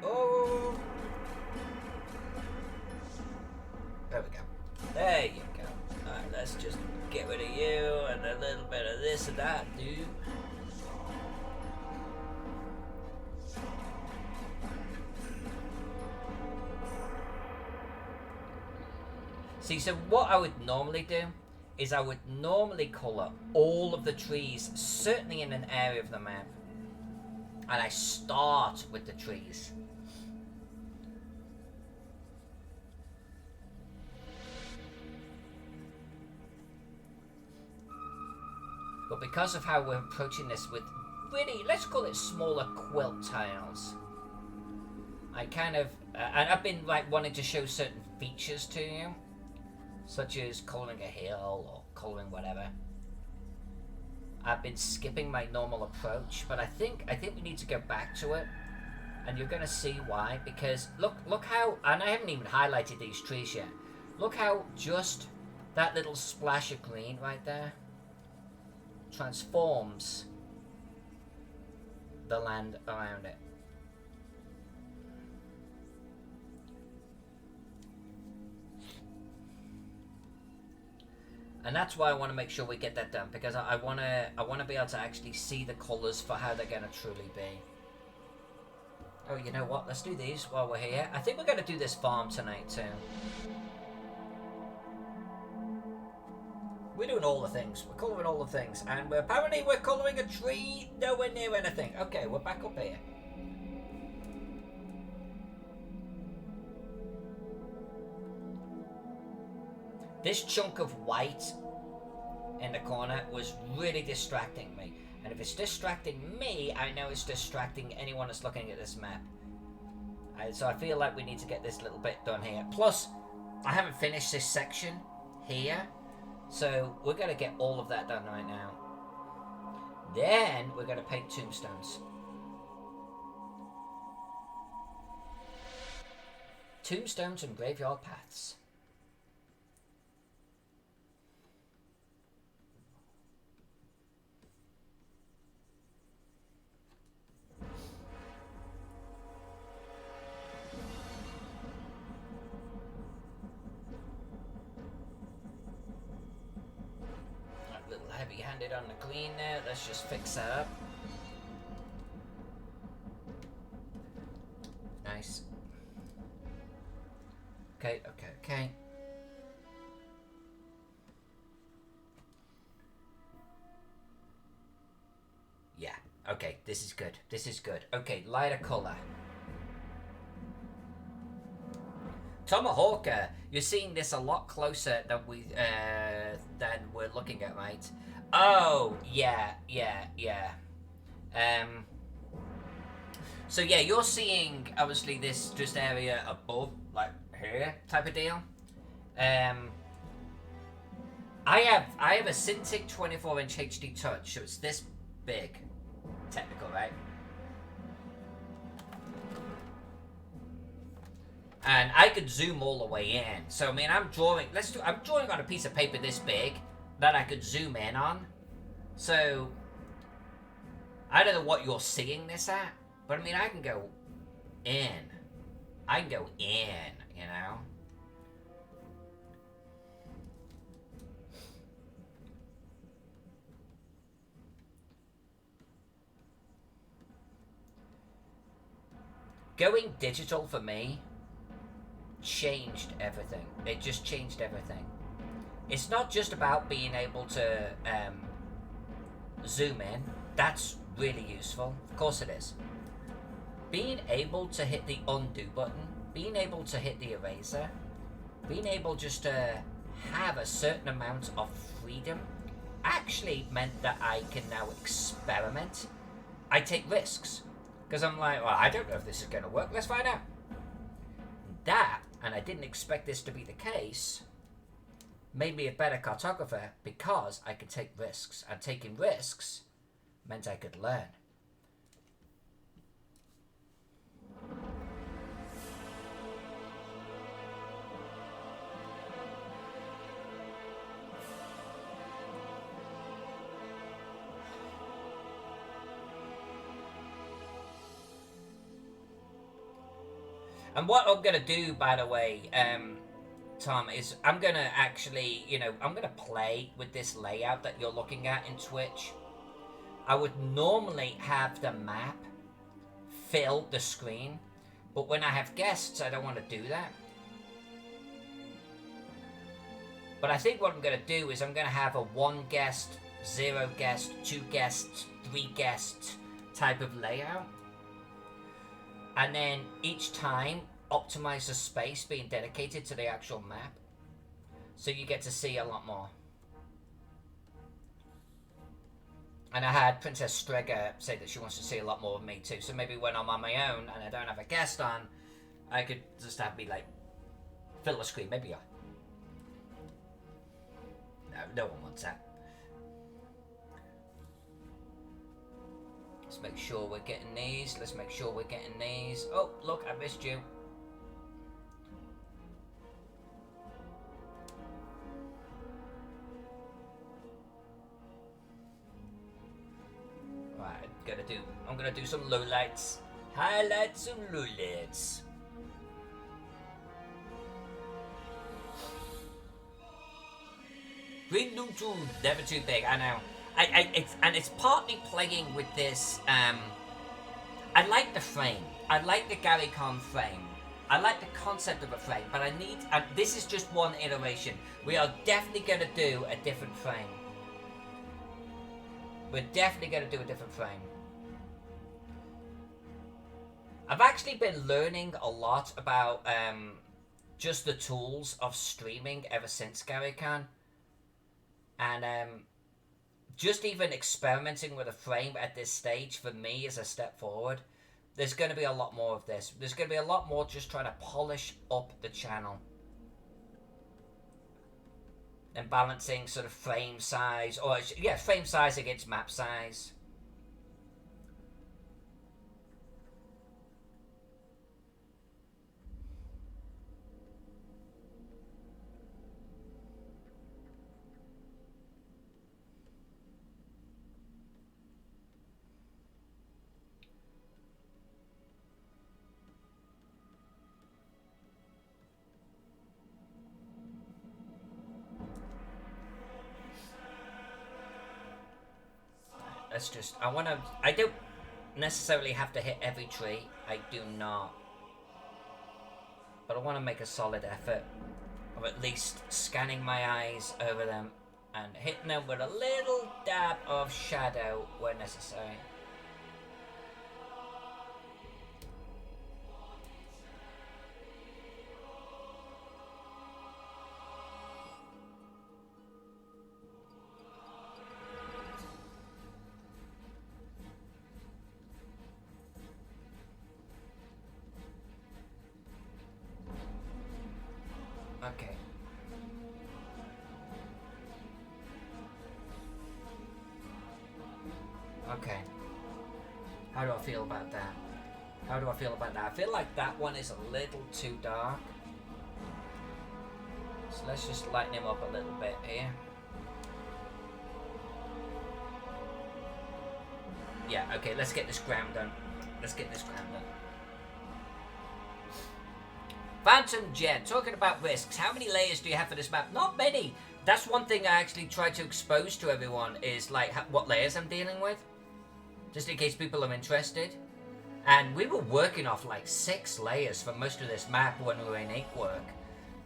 Oh! There we go. There you go. Alright, let's just get rid of you and a little bit of this and that, dude. See, so what I would normally do is I would normally colour all of the trees, certainly in an area of the map. And I start with the trees. But because of how we're approaching this with really, let's call it smaller quilt tiles, I kind of, and I've been like wanting to show certain features to you, such as colouring a hill or colouring whatever. I've been skipping my normal approach, but I think we need to go back to it, and you're going to see why. Because look how, and I haven't even highlighted these trees yet. Look how just that little splash of green right there transforms the land around it. And that's why I want to make sure we get that done, because I want to be able to actually see the colours for how they're going to truly be. Oh, you know what? Let's do these while we're here. I think we're going to do this farm tonight too. We're doing all the things. We're colouring all the things. And apparently we're colouring a tree nowhere near anything. Okay, we're back up here. This chunk of white in the corner was really distracting me. And if it's distracting me, I know it's distracting anyone that's looking at this map. So I feel like we need to get this little bit done here. Plus, I haven't finished this section here. So we're going to get all of that done right now. Then we're going to paint tombstones. Tombstones and graveyard paths. A little heavy-handed on the green there. Let's just fix that up. Nice. Okay, okay, okay. Yeah, okay, this is good. This is good. Okay, lighter color. Tomahawk, you're seeing this a lot closer than we're looking at, right? Oh, yeah. So yeah, you're seeing obviously this just area above, like here, type of deal. I have a Cintiq 24-inch HD Touch, so it's this big, technical, right? And I could zoom all the way in. So I mean, I'm drawing on a piece of paper this big that I could zoom in on. So I don't know what you're seeing this at, but I mean, I can go in. I can go in, you know? Going digital for me changed everything. It just changed everything. It's not just about being able to zoom in. That's really useful. Of course it is. Being able to hit the undo button, being able to hit the eraser, being able just to have a certain amount of freedom actually meant that I can now experiment. I take risks. Because I'm like, well, I don't know if this is going to work. Let's find out. That, and I didn't expect this to be the case, made me a better cartographer because I could take risks. And taking risks meant I could learn. And what I'm going to do, by the way, Tom, is I'm going to actually, I'm going to play with this layout that you're looking at in Twitch. I would normally have the map fill the screen, but when I have guests, I don't want to do that. But I think what I'm going to do is I'm going to have a 1 guest, 0 guest, 2 guests, 3 guests type of layout. And then each time, optimize the space being dedicated to the actual map. So you get to see a lot more. And I had Princess Strega say that she wants to see a lot more of me too. So maybe when I'm on my own and I don't have a guest on, I could just have me like fill the screen. Maybe no one wants that. Let's make sure we're getting these. Let's make sure we're getting these. Oh, look, I missed you. Right, I'm gonna do some lowlights. Highlights and lowlights. Green Lutu, never too big, I know. It's partly playing with this. I like the frame. I like the Gary Con frame. I like the concept of a frame, but I need. This is just one iteration. We are definitely going to do a different frame. We're definitely going to do a different frame. I've actually been learning a lot about just the tools of streaming ever since Gary Con, and just even experimenting with a frame at this stage for me is a step forward. There's going to be a lot more of this. There's going to be a lot more just trying to polish up the channel. and balancing sort of frame size, or yeah, frame size against map size. Let's just, I don't necessarily have to hit every tree, I do not. But I want to make a solid effort of at least scanning my eyes over them and hitting them with a little dab of shadow where necessary. Okay. Okay. How do I feel about that? How do I feel about that? I feel like that one is a little too dark. So let's just lighten him up a little bit here. Yeah, okay, let's get this ground done. Let's get this ground done. Phantom Jet, talking about risks, how many layers do you have for this map? Not many. That's one thing I actually try to expose to everyone, is like what layers I'm dealing with. Just in case people are interested. And we were working off like 6 layers for most of this map when we were in ink work.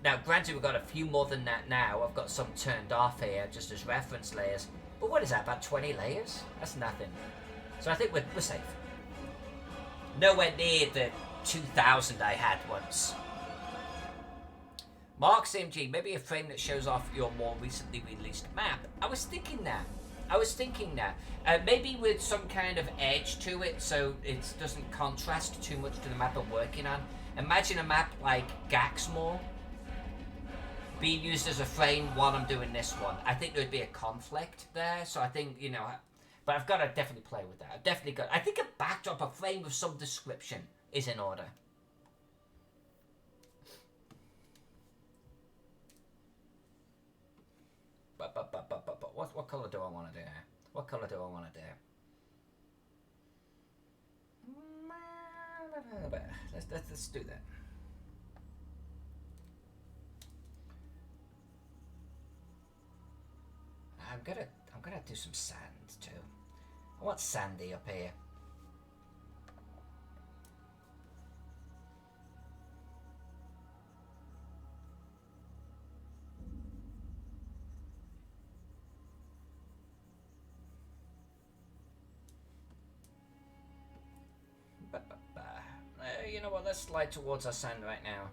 Now, granted, we've got a few more than that now. I've got some turned off here just as reference layers. But what is that, about 20 layers? That's nothing. So I think we're safe. Nowhere near the 2,000 I had once. Mark CMG, maybe a frame that shows off your more recently released map. I was thinking that. Maybe with some kind of edge to it so it doesn't contrast too much to the map I'm working on. Imagine a map like Gaxmore being used as a frame while I'm doing this one. I think there'd be a conflict there, so I think, you know, but I've got to definitely play with that. I think a backdrop, a frame of some description is in order. But what colour do I want to do here? What colour do I want to do? Let's do that. I'm gonna do some sand too. I want sandy up here. You know what, let's slide towards our sand right now.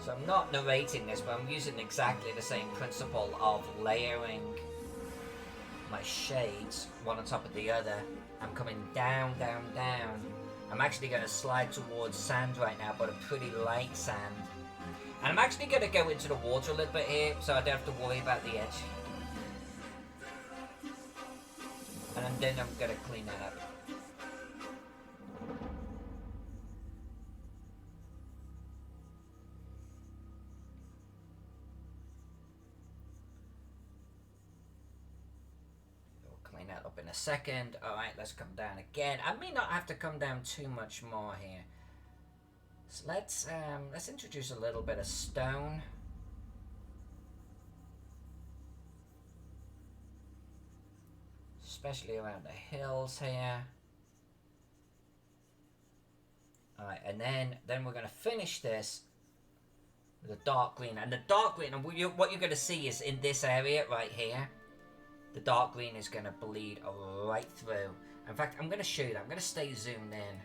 So I'm not narrating this, but I'm using exactly the same principle of layering my shades one on top of the other. I'm coming down, down, down. I'm actually going to slide towards sand right now, but a pretty light sand. And I'm actually going to go into the water a little bit here, so I don't have to worry about the edge. And then I'm going to clean that up. In a second. Alright, let's come down again. I may not have to come down too much more here. So let's introduce a little bit of stone. especially around the hills here. Alright, and then we're going to finish this with a dark green. And the dark green, and what you're going to see is in this area right here, the dark green is going to bleed right through. In fact, I'm going to show you that. I'm going to stay zoomed in.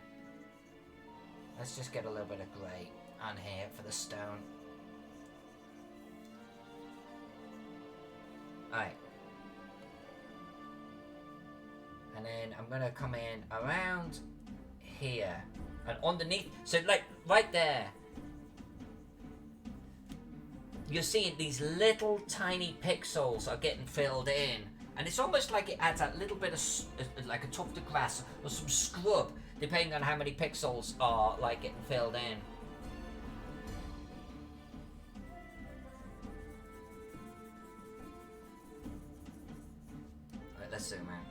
Let's just get a little bit of grey on here for the stone. Alright. And then I'm going to come in around here. And underneath, so like right there, you're seeing these little tiny pixels are getting filled in. And it's almost like it adds that little bit of, like a tuft of grass or some scrub, depending on how many pixels are like getting filled in. Right, let's zoom out.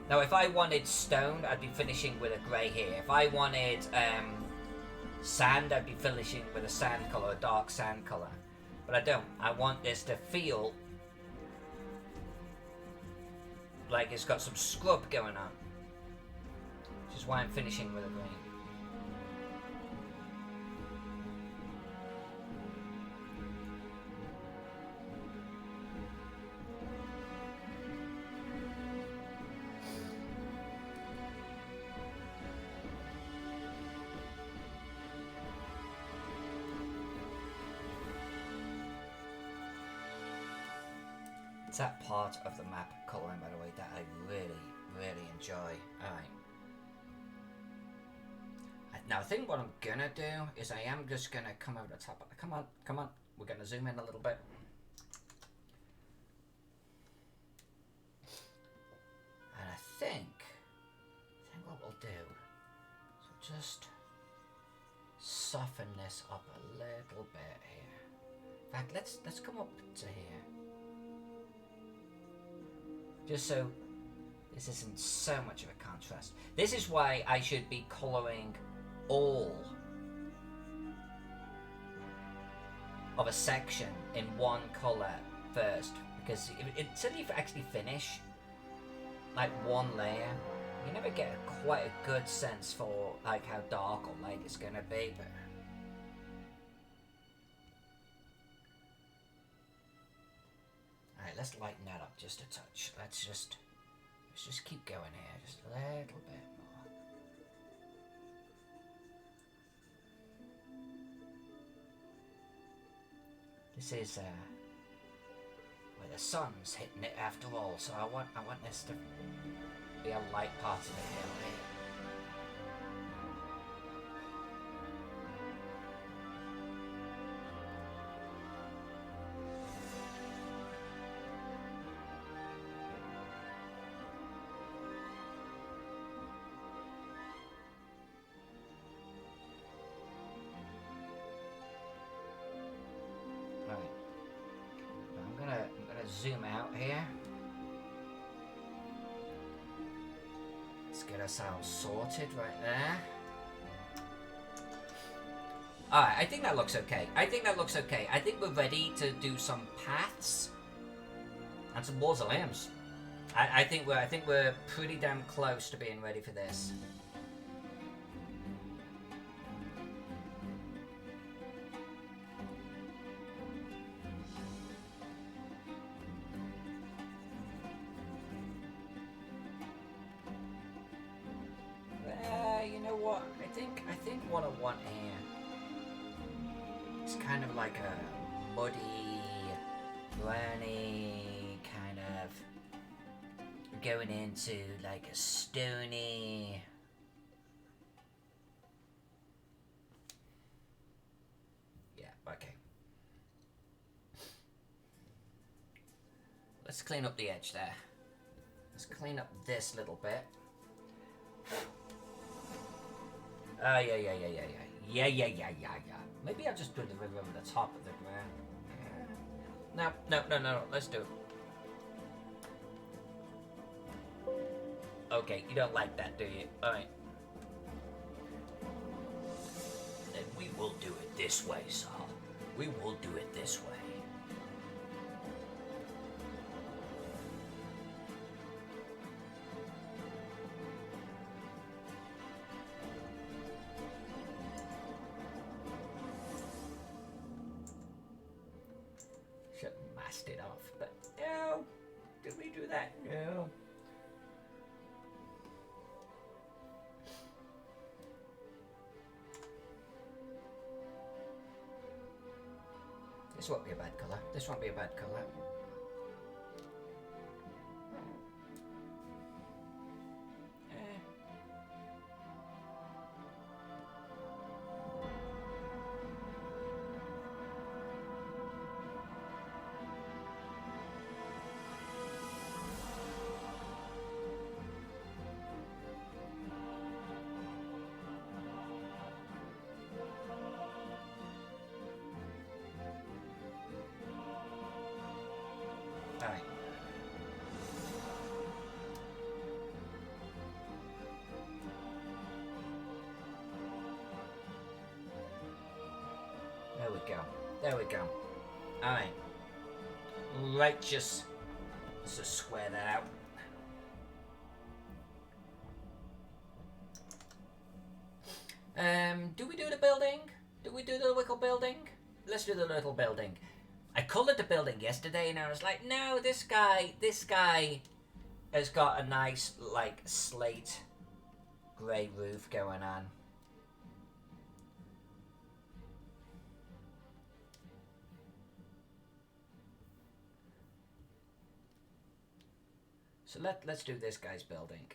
Now, if I wanted stone, I'd be finishing with a grey here. If I wanted sand, I'd be finishing with a sand colour, a dark sand colour. But I don't. I want this to feel like it's got some scrub going on. Which is why I'm finishing with a green. It's that part of the map colouring, by the way, that I really, really enjoy. Alright. Now, I think what I'm gonna do is I am just gonna come over the top. Come on, come on. We're gonna zoom in a little bit. And I think what we'll do is we'll just soften this up a little bit here. In fact, let's come up to here. Just so this isn't so much of a contrast. This is why I should be colouring all of a section in one colour first. Because until you actually finish like one layer, you never get quite a good sense for like how dark or light it's going to be. But let's lighten that up just a touch. Let's just keep going here, just a little bit more. This is where the sun's hitting it after all, so I want this to be a light part of the hill here. Zoom out here. Let's get ourselves sorted right there. Alright, I think that looks okay. I think we're ready to do some paths and some mausoleums. I think we're pretty damn close to being ready for this. I think what I want here is kind of like a muddy, browny kind of going into like a stony. Yeah, okay. Let's clean up the edge there. Let's clean up this little bit. Yeah. Maybe I'll just do the river over the top of the ground. No. Let's do it. Okay, you don't like that, do you? Alright. Then we will do it this way, Saul. We will do it this way. Should have masked it off, but no. Did we do that? No. This won't be a bad colour. This won't be a bad colour. Alright. There we go. There we go. Alright. Right, just square that out. Do we do the building? Do we do the little building? Let's do the little building. I colored the building yesterday and I was like, no, this guy has got a nice, like, slate grey roof going on. So let's do this guy's building.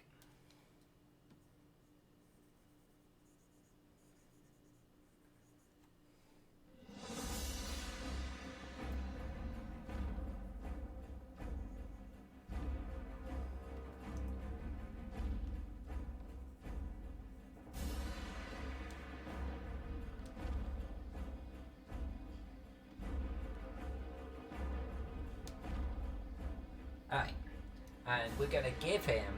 Alright, and we're going to give him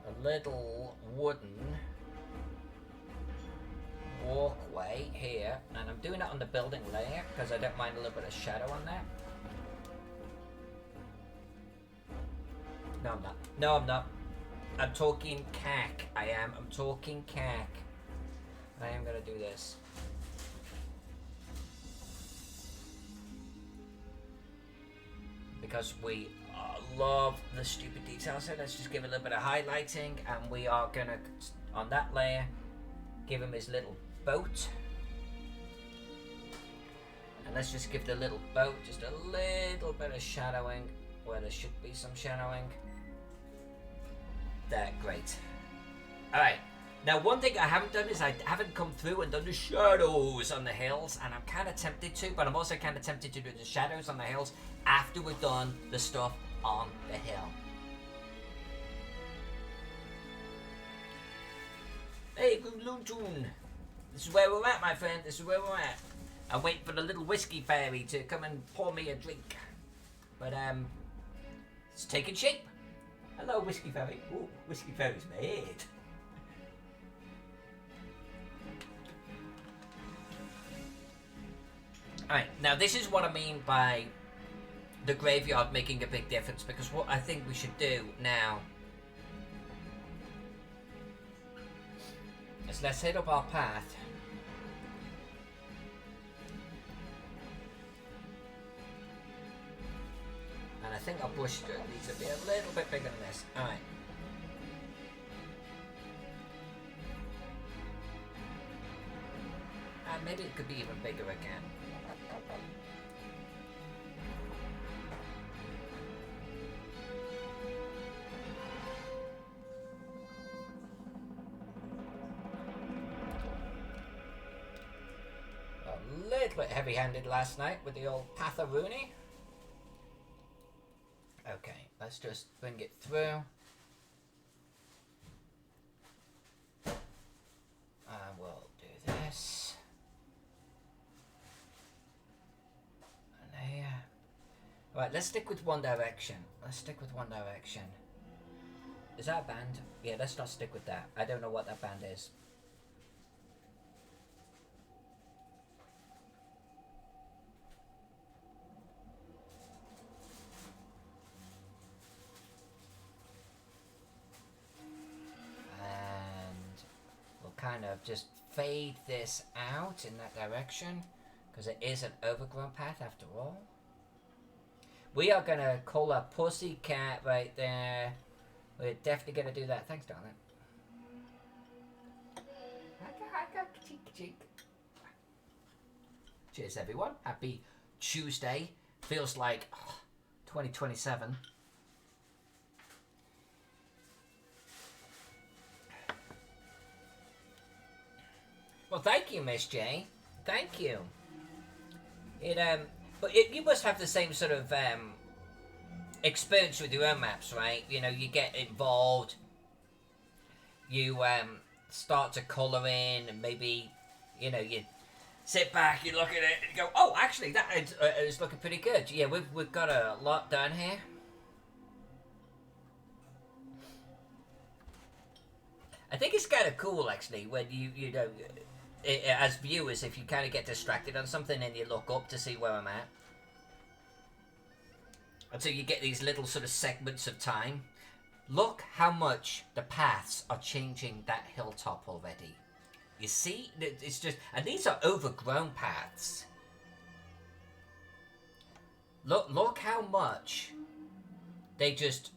a little wooden walkway here, and I'm doing it on the building layer because I don't mind a little bit of shadow on there. No, I'm not. No, I'm not. I'm talking cack. I'm talking cack. I am going to do this. Because we love the stupid details here, let's just give a little bit of highlighting, and we are gonna, on that layer, give him his little boat. And let's just give the little boat just a little bit of shadowing where there should be some shadowing. There, great. Alright, now one thing I haven't done is I haven't come through and done the shadows on the hills, and I'm kind of tempted to, but I'm also kind of tempted to do the shadows on the hills after we've done the stuff on the hill. Hey, good Loon Toon. This is where we're at, my friend. This is where we're at. I'm waiting for the little whiskey fairy to come and pour me a drink. But, it's taking shape. Hello, whiskey fairy. Ooh, whiskey fairy's made. Alright, now this is what I mean by the graveyard making a big difference, because what I think we should do now is let's hit up our path. And I think our bush strip needs to be a little bit bigger than this. Alright. And maybe it could be even bigger again. A little bit heavy-handed last night with the old Patharoonie. Okay, let's just bring it through. And we'll do this. And here. Alright, let's stick with one direction. Let's stick with one direction. Is that a band? Yeah, let's not stick with that. I don't know what that band is. kind of just fade this out in that direction, because it is an overgrown path after all. We are going to call a pussycat right there. We're definitely going to do that. Thanks, darling. Cheers, everyone. Happy Tuesday. Feels like 2027. Well, thank you, Miss J. Thank you. You must have the same sort of experience with your own maps, right? You know, you get involved, you start to colour in, and maybe, you know, you sit back, you look at it, and go, oh, actually, that is looking pretty good. Yeah, we've got a lot done here. I think it's kind of cool, actually, when you know, as viewers, if you kind of get distracted on something and you look up to see where I'm at. And so you get these little sort of segments of time. Look how much the paths are changing that hilltop already. You see? It's just... And these are overgrown paths. Look how much they just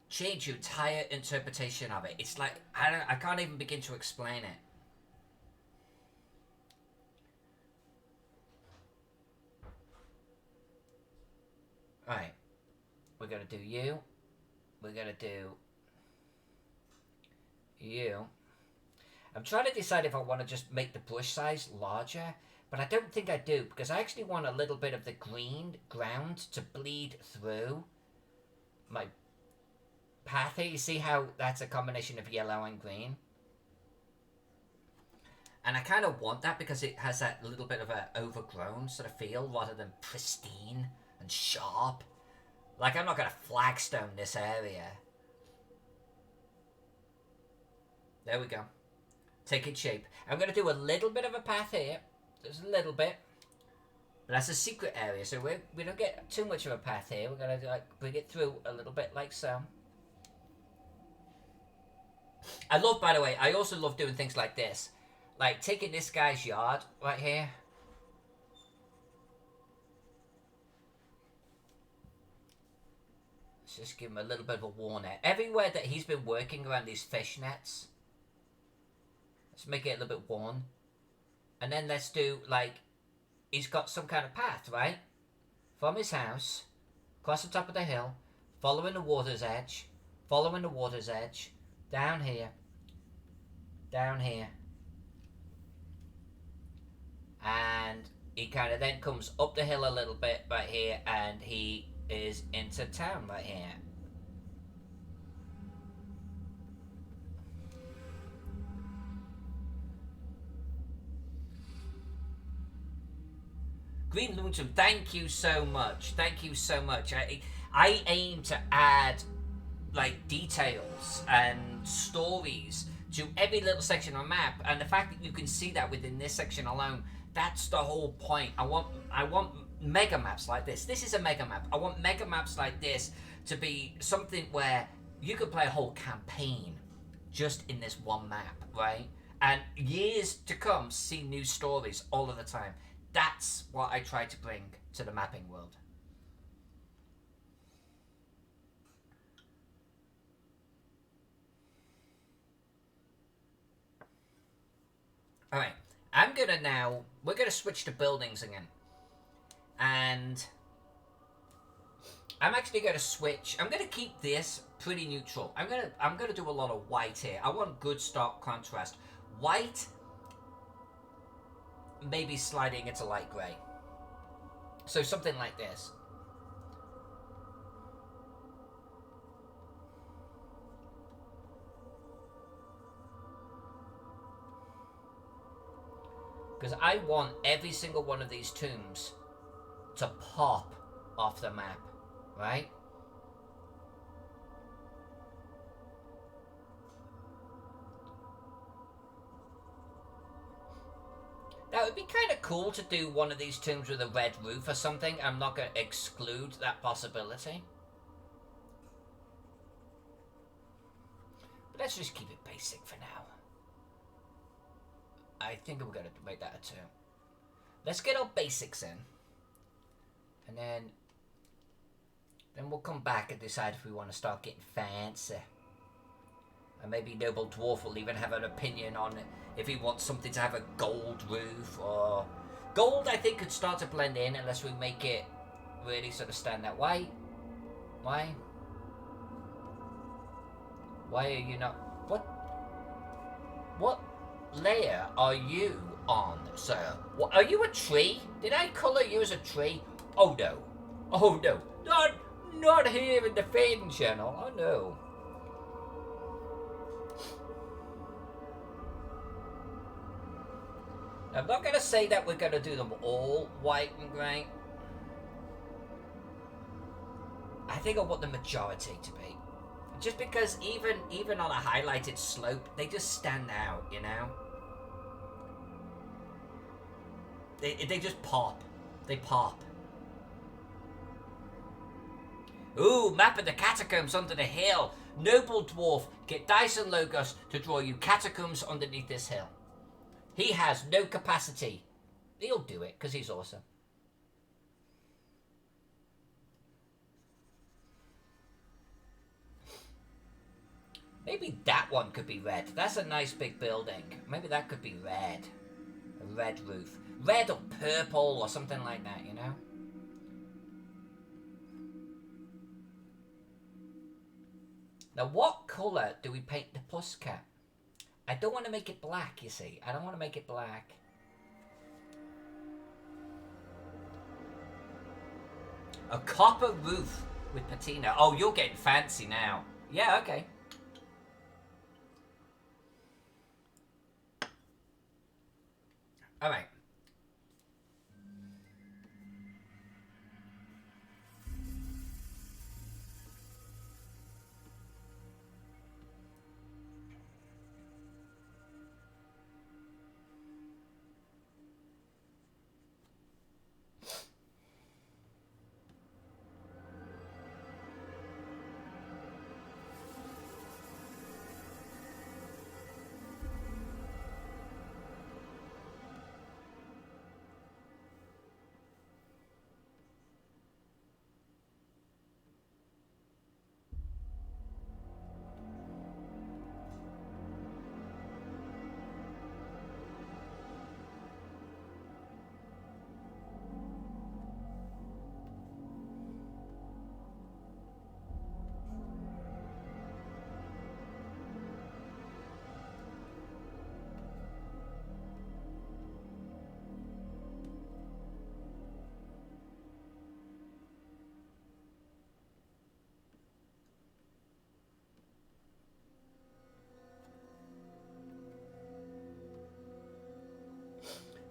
change your entire interpretation of it. It's like... I can't even begin to explain it. Right. We're going to do you. We're going to do you. I'm trying to decide if I want to just make the brush size larger, but I don't think I do, because I actually want a little bit of the green ground to bleed through my path here. You see how that's a combination of yellow and green? And I kind of want that because it has that little bit of a overgrown sort of feel rather than pristine and sharp. Like, I'm not going to flagstone this area. There we go. Taking shape. I'm going to do a little bit of a path here. Just a little bit. But that's a secret area, so we don't get too much of a path here. We're going to like bring it through a little bit like so. I love, by the way, I also love doing things like this. Like taking this guy's yard right here. Let's just give him a little bit of a warning. Everywhere that he's been working around these fish nets, let's make it a little bit worn. And then let's do, like, he's got some kind of path, right? From his house, across the top of the hill, following the water's edge, down here, and he kind of then comes up the hill a little bit right here, and he is into town right here. Green Lonesome, thank you so much. Thank you so much. I aim to add like details and stories to every little section of a map, and the fact that you can see that within this section alone, that's the whole point. I want mega maps like this. This is a mega map. I want mega maps like this to be something where you could play a whole campaign just in this one map, right? And years to come, see new stories all of the time. That's what I try to bring to the mapping world. Alright, we're gonna switch to buildings again. And I'm actually gonna switch, I'm gonna keep this pretty neutral. I'm gonna do a lot of white here. I want good stark contrast. White, maybe sliding into light grey. So something like this. Because I want every single one of these tombs to pop off the map, right? That would be kind of cool to do one of these tombs with a red roof or something. I'm not going to exclude that possibility. But Let's just keep it basic for now. I think we're gonna make that a 2. Let's get our basics in. And then we'll come back and decide if we want to start getting fancy. And maybe Noble Dwarf will even have an opinion on it, if he wants something to have a gold roof or... Gold, I think, could start to blend in unless we make it really sort of stand out. Why? Why are you not... What layer are you on, sir? What, are you a tree? Did I colour you as a tree? Oh no. Oh no. Not here in the Fading Channel. Oh no. I'm not going to say that we're going to do them all white and grey. I think I want the majority to be. Just because even on a highlighted slope, they just stand out, you know? They just pop. They pop. Ooh, map of the catacombs under the hill. Noble Dwarf, get Dyson Logos to draw you catacombs underneath this hill. He has no capacity. He'll do it, because he's awesome. Maybe that one could be red. That's a nice big building. Maybe that could be red. A red roof. Red or purple or something like that, you know? Now, what colour do we paint the plus cap? I don't want to make it black, you see. I don't want to make it black. A copper roof with patina. Oh, you're getting fancy now. Yeah, okay. All right.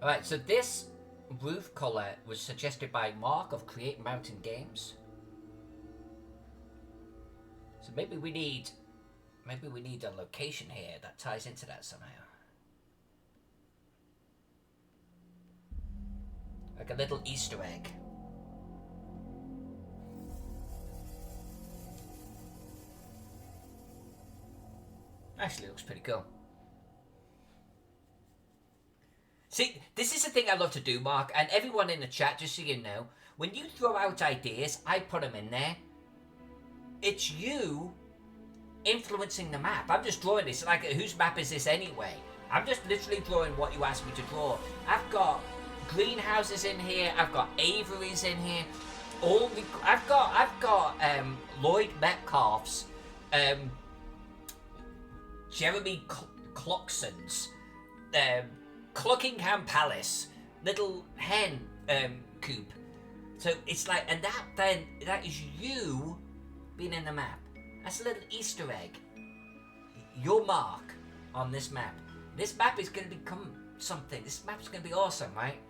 Alright, so this roof colour was suggested by Mark of Create Mountain Games. So maybe we need a location here that ties into that somehow. Like a little Easter egg. Actually looks pretty cool. See, this is the thing I love to do, Mark, and everyone in the chat, just so you know, when you throw out ideas, I put them in there. It's you influencing the map. I'm just drawing this, like, whose map is this anyway? I'm just literally drawing what you asked me to draw. I've got greenhouses in here, I've got aviaries in here, I've got Lloyd Metcalf's, Jeremy Clockson's, Cluckingham Palace, little hen coop. So it's like, and that is you being in the map. That's a little Easter egg. Your mark on this map. This map is going to become something. This map's going to be awesome, right?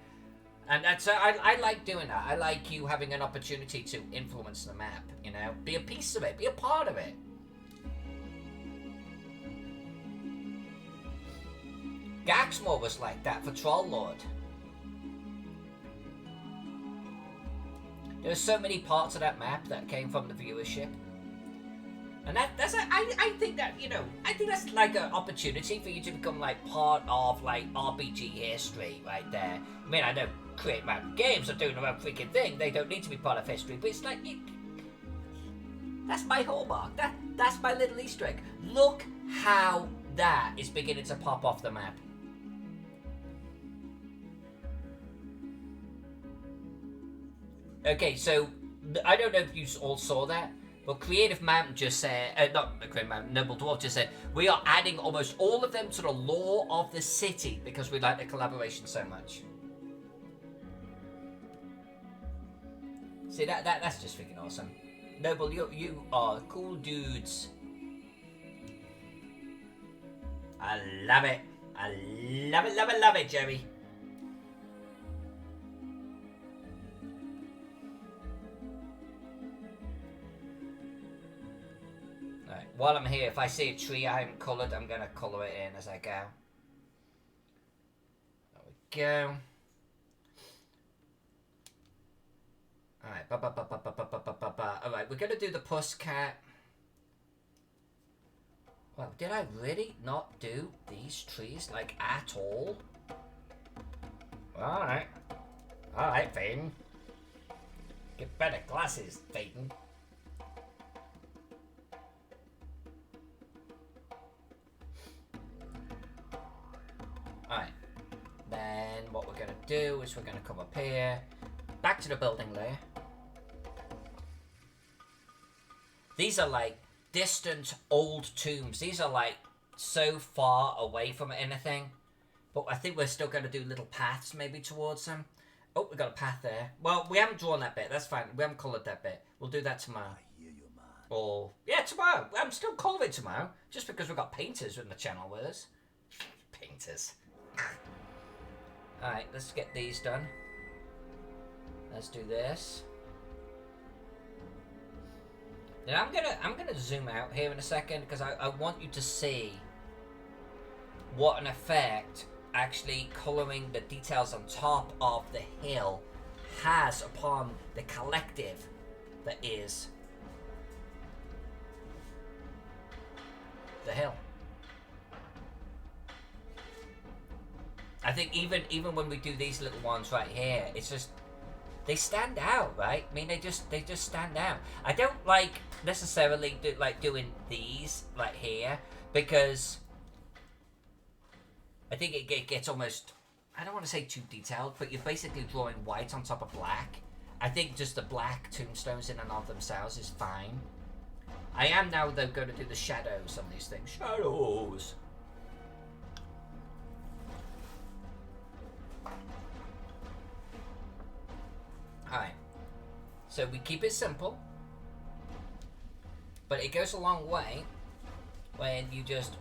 And so I like doing that. I like you having an opportunity to influence the map, you know? Be a piece of it. Be a part of it. Gaxmore was like that for Troll Lord. There were so many parts of that map that came from the viewership. And I think that, I think that's like an opportunity for you to become like part of like RPG history right there. I mean, I know Create Mountain Games are doing their own freaking thing. They don't need to be part of history, but it's like, that's my hallmark. That's my little Easter egg. Look how that is beginning to pop off the map. Okay, so I don't know if you all saw that, but Creative Mountain just said, not Creative Mountain, Noble Dwarf just said, we are adding almost all of them to the lore of the city because we like the collaboration so much. See, that's just freaking awesome. Noble, you are cool dudes. I love it. I love it, love it, love it, Jerry. Alright, while I'm here, if I see a tree I haven't coloured, I'm going to colour it in as I go. There we go. Alright, alright, we're going to do the puss cat. Well, did I really not do these trees, like, at all? Alright. Alright, Phaeton. Get better glasses, Phaeton. Alright. Then what we're going to do is we're going to come up here. Back to the building layer. These are like distant old tombs. These are like so far away from anything. But I think we're still going to do little paths maybe towards them. Oh, we got a path there. Well, we haven't drawn that bit. That's fine. We haven't coloured that bit. We'll do that tomorrow. I hear you, man. Or, yeah, tomorrow. I'm still colouring tomorrow. Just because we've got painters in the channel with us. Painters. Alright, let's get these done. Let's do this. Then I'm gonna zoom out here in a second because I want you to see what an effect actually colouring the details on top of the hill has upon the collective that is the hill. I think even when we do these little ones right here, it's just they stand out, right? I mean, they just stand out. I don't like necessarily doing these like here because I think it gets almost, I don't want to say too detailed, but you're basically drawing white on top of black. I think just the black tombstones in and of themselves is fine. I am now though going to do the shadows on these things. Shadows. Alright, so we keep it simple, but it goes a long way when you just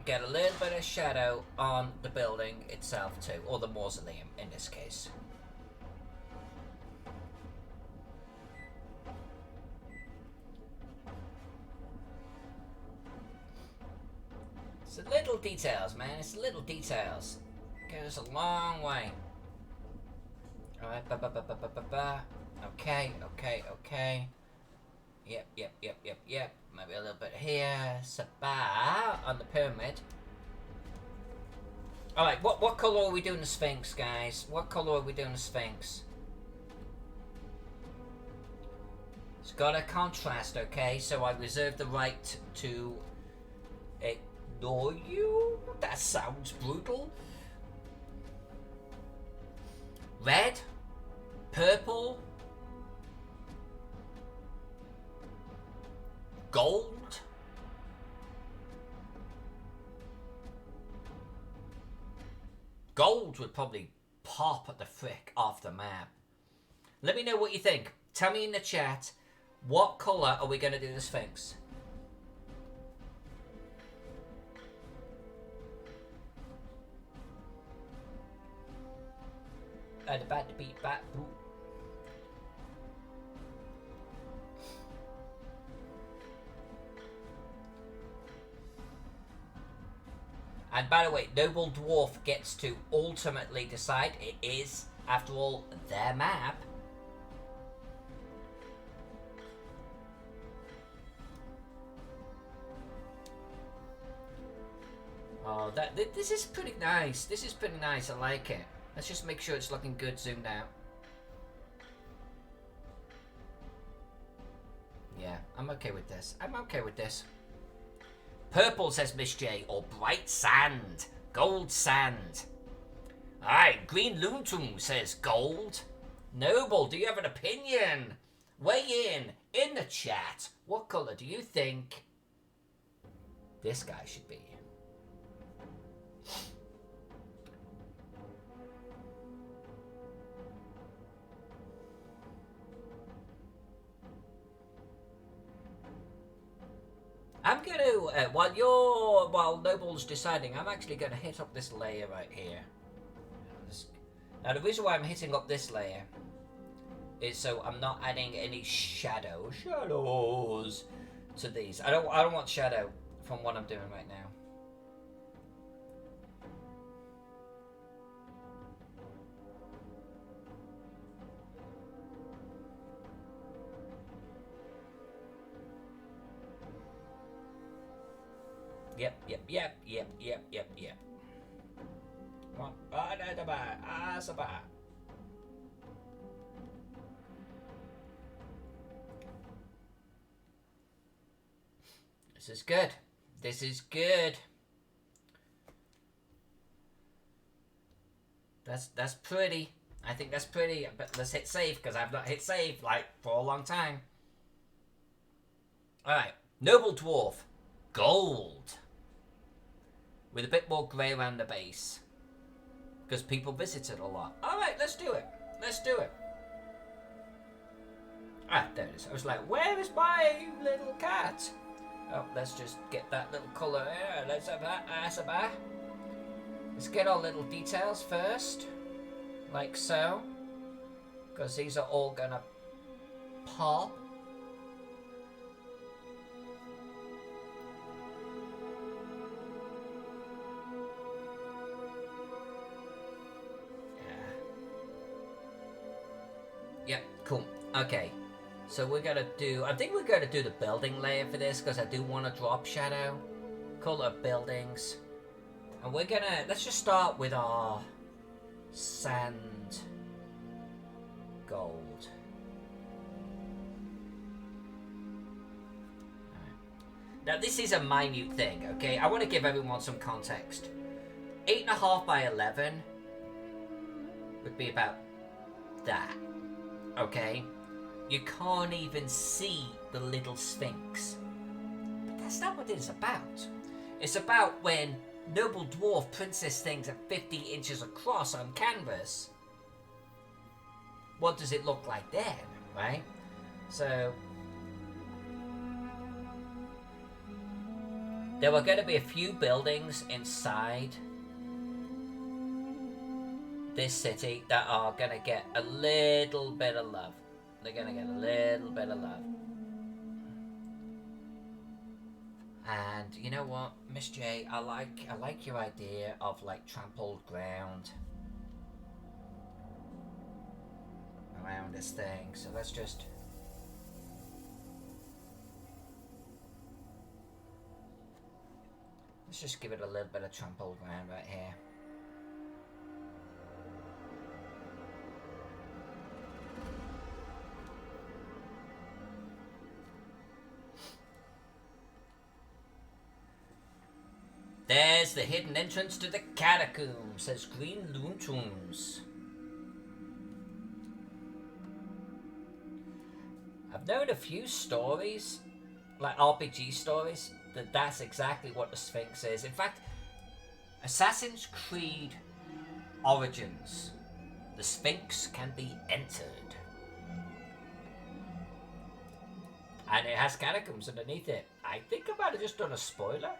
get a little bit of shadow on the building itself too, or the mausoleum in this case. It's the little details, man, it's the little details. It goes a long way. Alright, okay. Yep. Maybe a little bit here. Sabah on the pyramid. Alright, what colour are we doing the Sphinx, guys? What colour are we doing the Sphinx? It's got a contrast, okay? So I reserve the right to ignore you? That sounds brutal. Red? Purple? Gold? Gold would probably pop at the frick off the map. Let me know what you think. Tell me in the chat, what colour are we going to do the Sphinx? And about to beat back. And by the way, Noble Dwarf gets to ultimately decide. It is, after all, their map. Oh, this is pretty nice. This is pretty nice. I like it. Let's just make sure it's looking good zoomed out. Yeah, I'm okay with this. I'm okay with this. Purple, says Miss J, or bright sand. Gold sand. Alright, Green Loontoon says gold. Noble, do you have an opinion? Weigh in the chat. What colour do you think this guy should be? I'm going to, while Noble's deciding, I'm actually going to hit up this layer right here. Now the reason why I'm hitting up this layer is so I'm not adding any shadows to these. I don't want shadow from what I'm doing right now. Yep. Come on. This is good. This is good. That's pretty. I think that's pretty. But let's hit save because I've not hit save like for a long time. All right, Noble Dwarf, gold, with a bit more grey around the base because people visit it a lot. All right, let's do it. Let's do it. Ah, there it is. I was like, where is my little cat? Oh, let's just get that little colour there. Let's have that. Let's get our little details first, like so, because these are all gonna pop. Yep, cool. Okay. So we're gonna do, I think we're gonna do the building layer for this because I do want to drop shadow. Color buildings. And we're gonna, let's just start with our sand gold. Right. Now this is a minute thing, okay? I want to give everyone some context. 8.5 by 11 would be about that, okay? You can't even see the little Sphinx. But that's not what it's about. It's about when Noble Dwarf prints this thing at 50 inches across on canvas. What does it look like then, right? So there are going to be a few buildings inside this city that are going to get a little bit of love. They're going to get a little bit of love. And you know what, Miss J, I like your idea of like trampled ground around this thing. So let's just give it a little bit of trampled ground right here. There's the hidden entrance to the catacomb, says Green Loontoons. I've known a few stories, like RPG stories, that's exactly what the Sphinx is. In fact, Assassin's Creed Origins, the Sphinx can be entered. And it has catacombs underneath it. I think I might have just done a spoiler.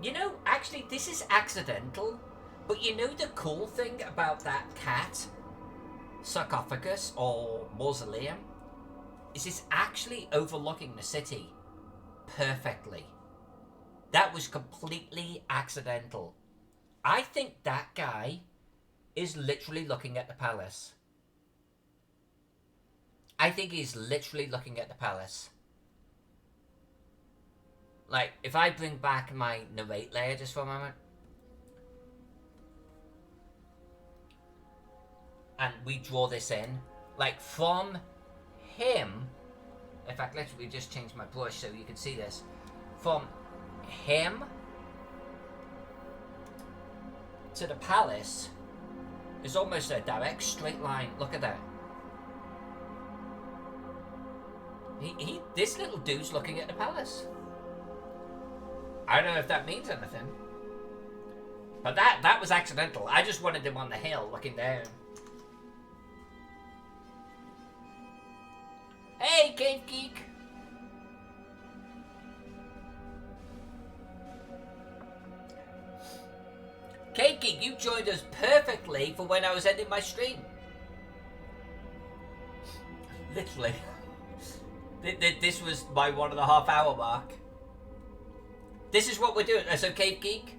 You know, actually, this is accidental, but you know the cool thing about that cat sarcophagus or mausoleum is it's actually overlooking the city perfectly. That was completely accidental. I think that guy is literally looking at the palace. I think he's literally looking at the palace. Like, if I bring back my narrate layer just for a moment, and we draw this in, like from him, in fact, let's just change my brush so you can see this. From him to the palace is almost a direct straight line. Look at that. This little dude's looking at the palace. I don't know if that means anything, but that was accidental. I just wanted him on the hill looking down. Hey, Cave Geek! Cave Geek, you joined us perfectly for when I was ending my stream. Literally. This was my 1.5 hour mark. This is what we're doing. So, Cave Geek,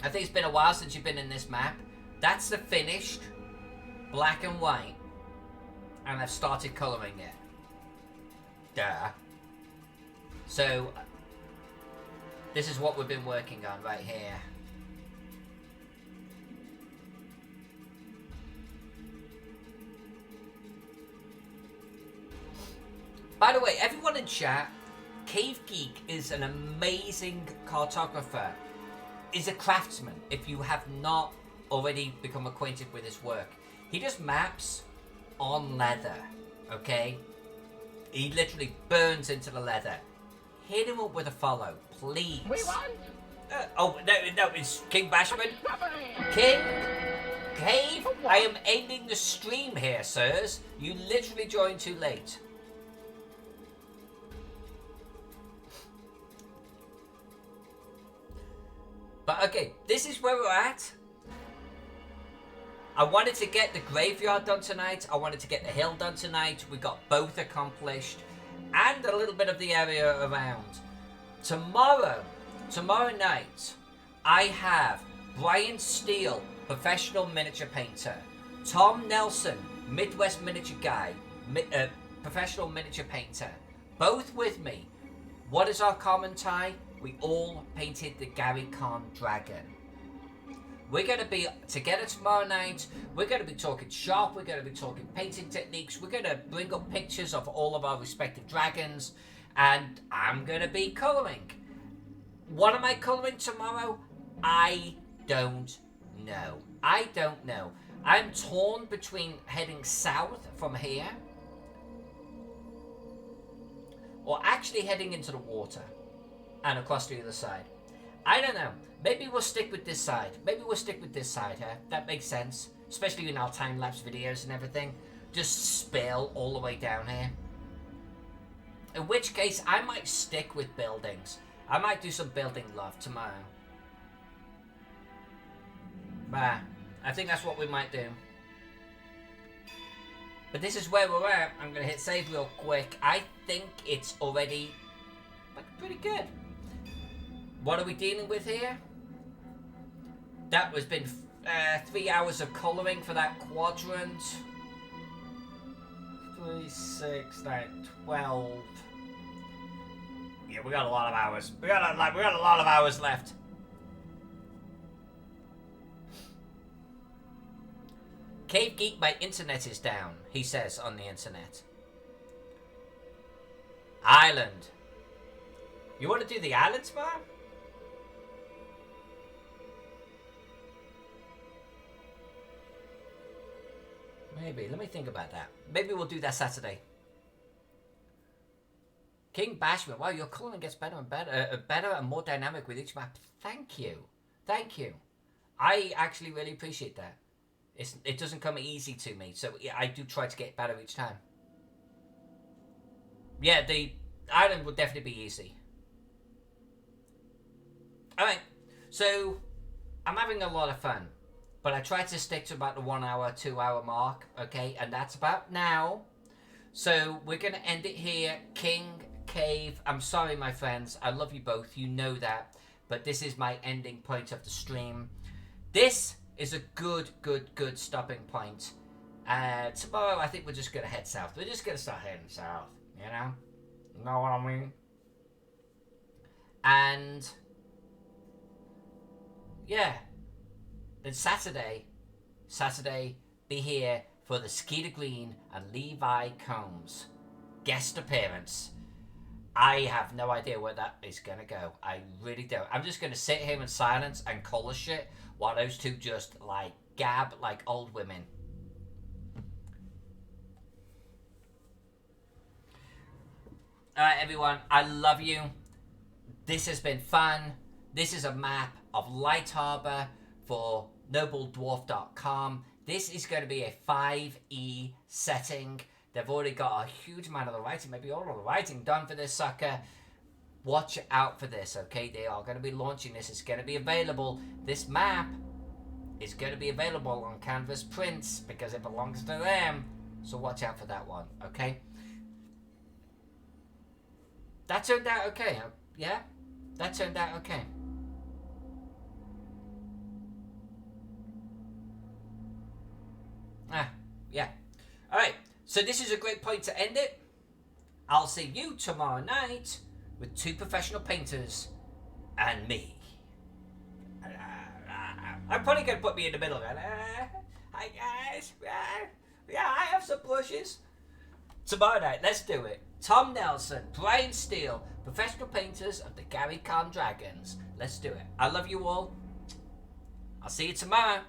I think it's been a while since you've been in this map. That's the finished black and white. And I've started colouring it. Duh. So, this is what we've been working on right here. By the way, everyone in chat, Cave Geek is an amazing cartographer. He's a craftsman, if you have not already become acquainted with his work. He does maps on leather, okay? He literally burns into the leather. Hit him up with a follow, please. We won. Oh, no, it's King Bashman. King, Cave, I am ending the stream here, sirs. You literally joined too late. But okay, this is where we're at. I wanted to get the graveyard done tonight. I wanted to get the hill done tonight. We got both accomplished. And a little bit of the area around. Tomorrow night, I have Brian Steele, professional miniature painter. Tom Nelson, Midwest miniature guy, professional miniature painter. Both with me. What is our common tie? We all painted the Gary Khan dragon. We're going to be together tomorrow night. We're going to be talking shop. We're going to be talking painting techniques. We're going to bring up pictures of all of our respective dragons. And I'm going to be colouring. What am I colouring tomorrow? I don't know. I'm torn between heading south from here or actually heading into the water and across the other side. I don't know. Maybe we'll stick with this side. That makes sense. Especially in our time-lapse videos and everything. Just spill all the way down here. In which case, I might stick with buildings. I might do some building love tomorrow. But I think that's what we might do. But this is where we're at. I'm going to hit save real quick. I think it's already pretty good. What are we dealing with here? That was been 3 hours of colouring for that quadrant. 3, 6, 9, 12. Yeah, we got a lot of hours. We got a lot of hours left. Cave Geek, my internet is down, he says on the internet. Island. You want to do the island tomorrow? Maybe. Let me think about that. Maybe we'll do that Saturday. King Bashman. Wow, your colouring gets better and better and more dynamic with each map. Thank you. I actually really appreciate that. It doesn't come easy to me, so yeah, I do try to get better each time. Yeah, the island would definitely be easy. Alright, so I'm having a lot of fun. But I tried to stick to about the 1 hour, 2 hour mark, okay? And that's about now. So we're going to end it here. King, Cave, I'm sorry, my friends. I love you both. You know that. But this is my ending point of the stream. This is a good stopping point. Tomorrow, I think we're just going to head south. We're just going to start heading south, you know? You know what I mean? And, yeah. Then Saturday, be here for the Skeeter Green and Levi Combs guest appearance. I have no idea where that is going to go. I really don't. I'm just going to sit here in silence and colour shit while those two just, like, gab like old women. Alright, everyone. I love you. This has been fun. This is a map of Lightharbor for nobledwarf.com. This is going to be a 5e setting. They've already got a huge amount of the writing, maybe all of the writing done for this sucker. Watch out for this, okay? They are going to be launching this. It's going to be available. This map is going to be available on Canvas Prints because it belongs to them. So watch out for that one, okay? That turned out okay, yeah? That turned out okay. Yeah. Alright, so this is a great point to end it. I'll see you tomorrow night with two professional painters and me. I'm probably going to put me in the middle. Hi guys. Yeah, I have some brushes. Tomorrow night, let's do it. Tom Nelson, Brian Steele, professional painters of the Gary Khan Dragons. Let's do it. I love you all. I'll see you tomorrow.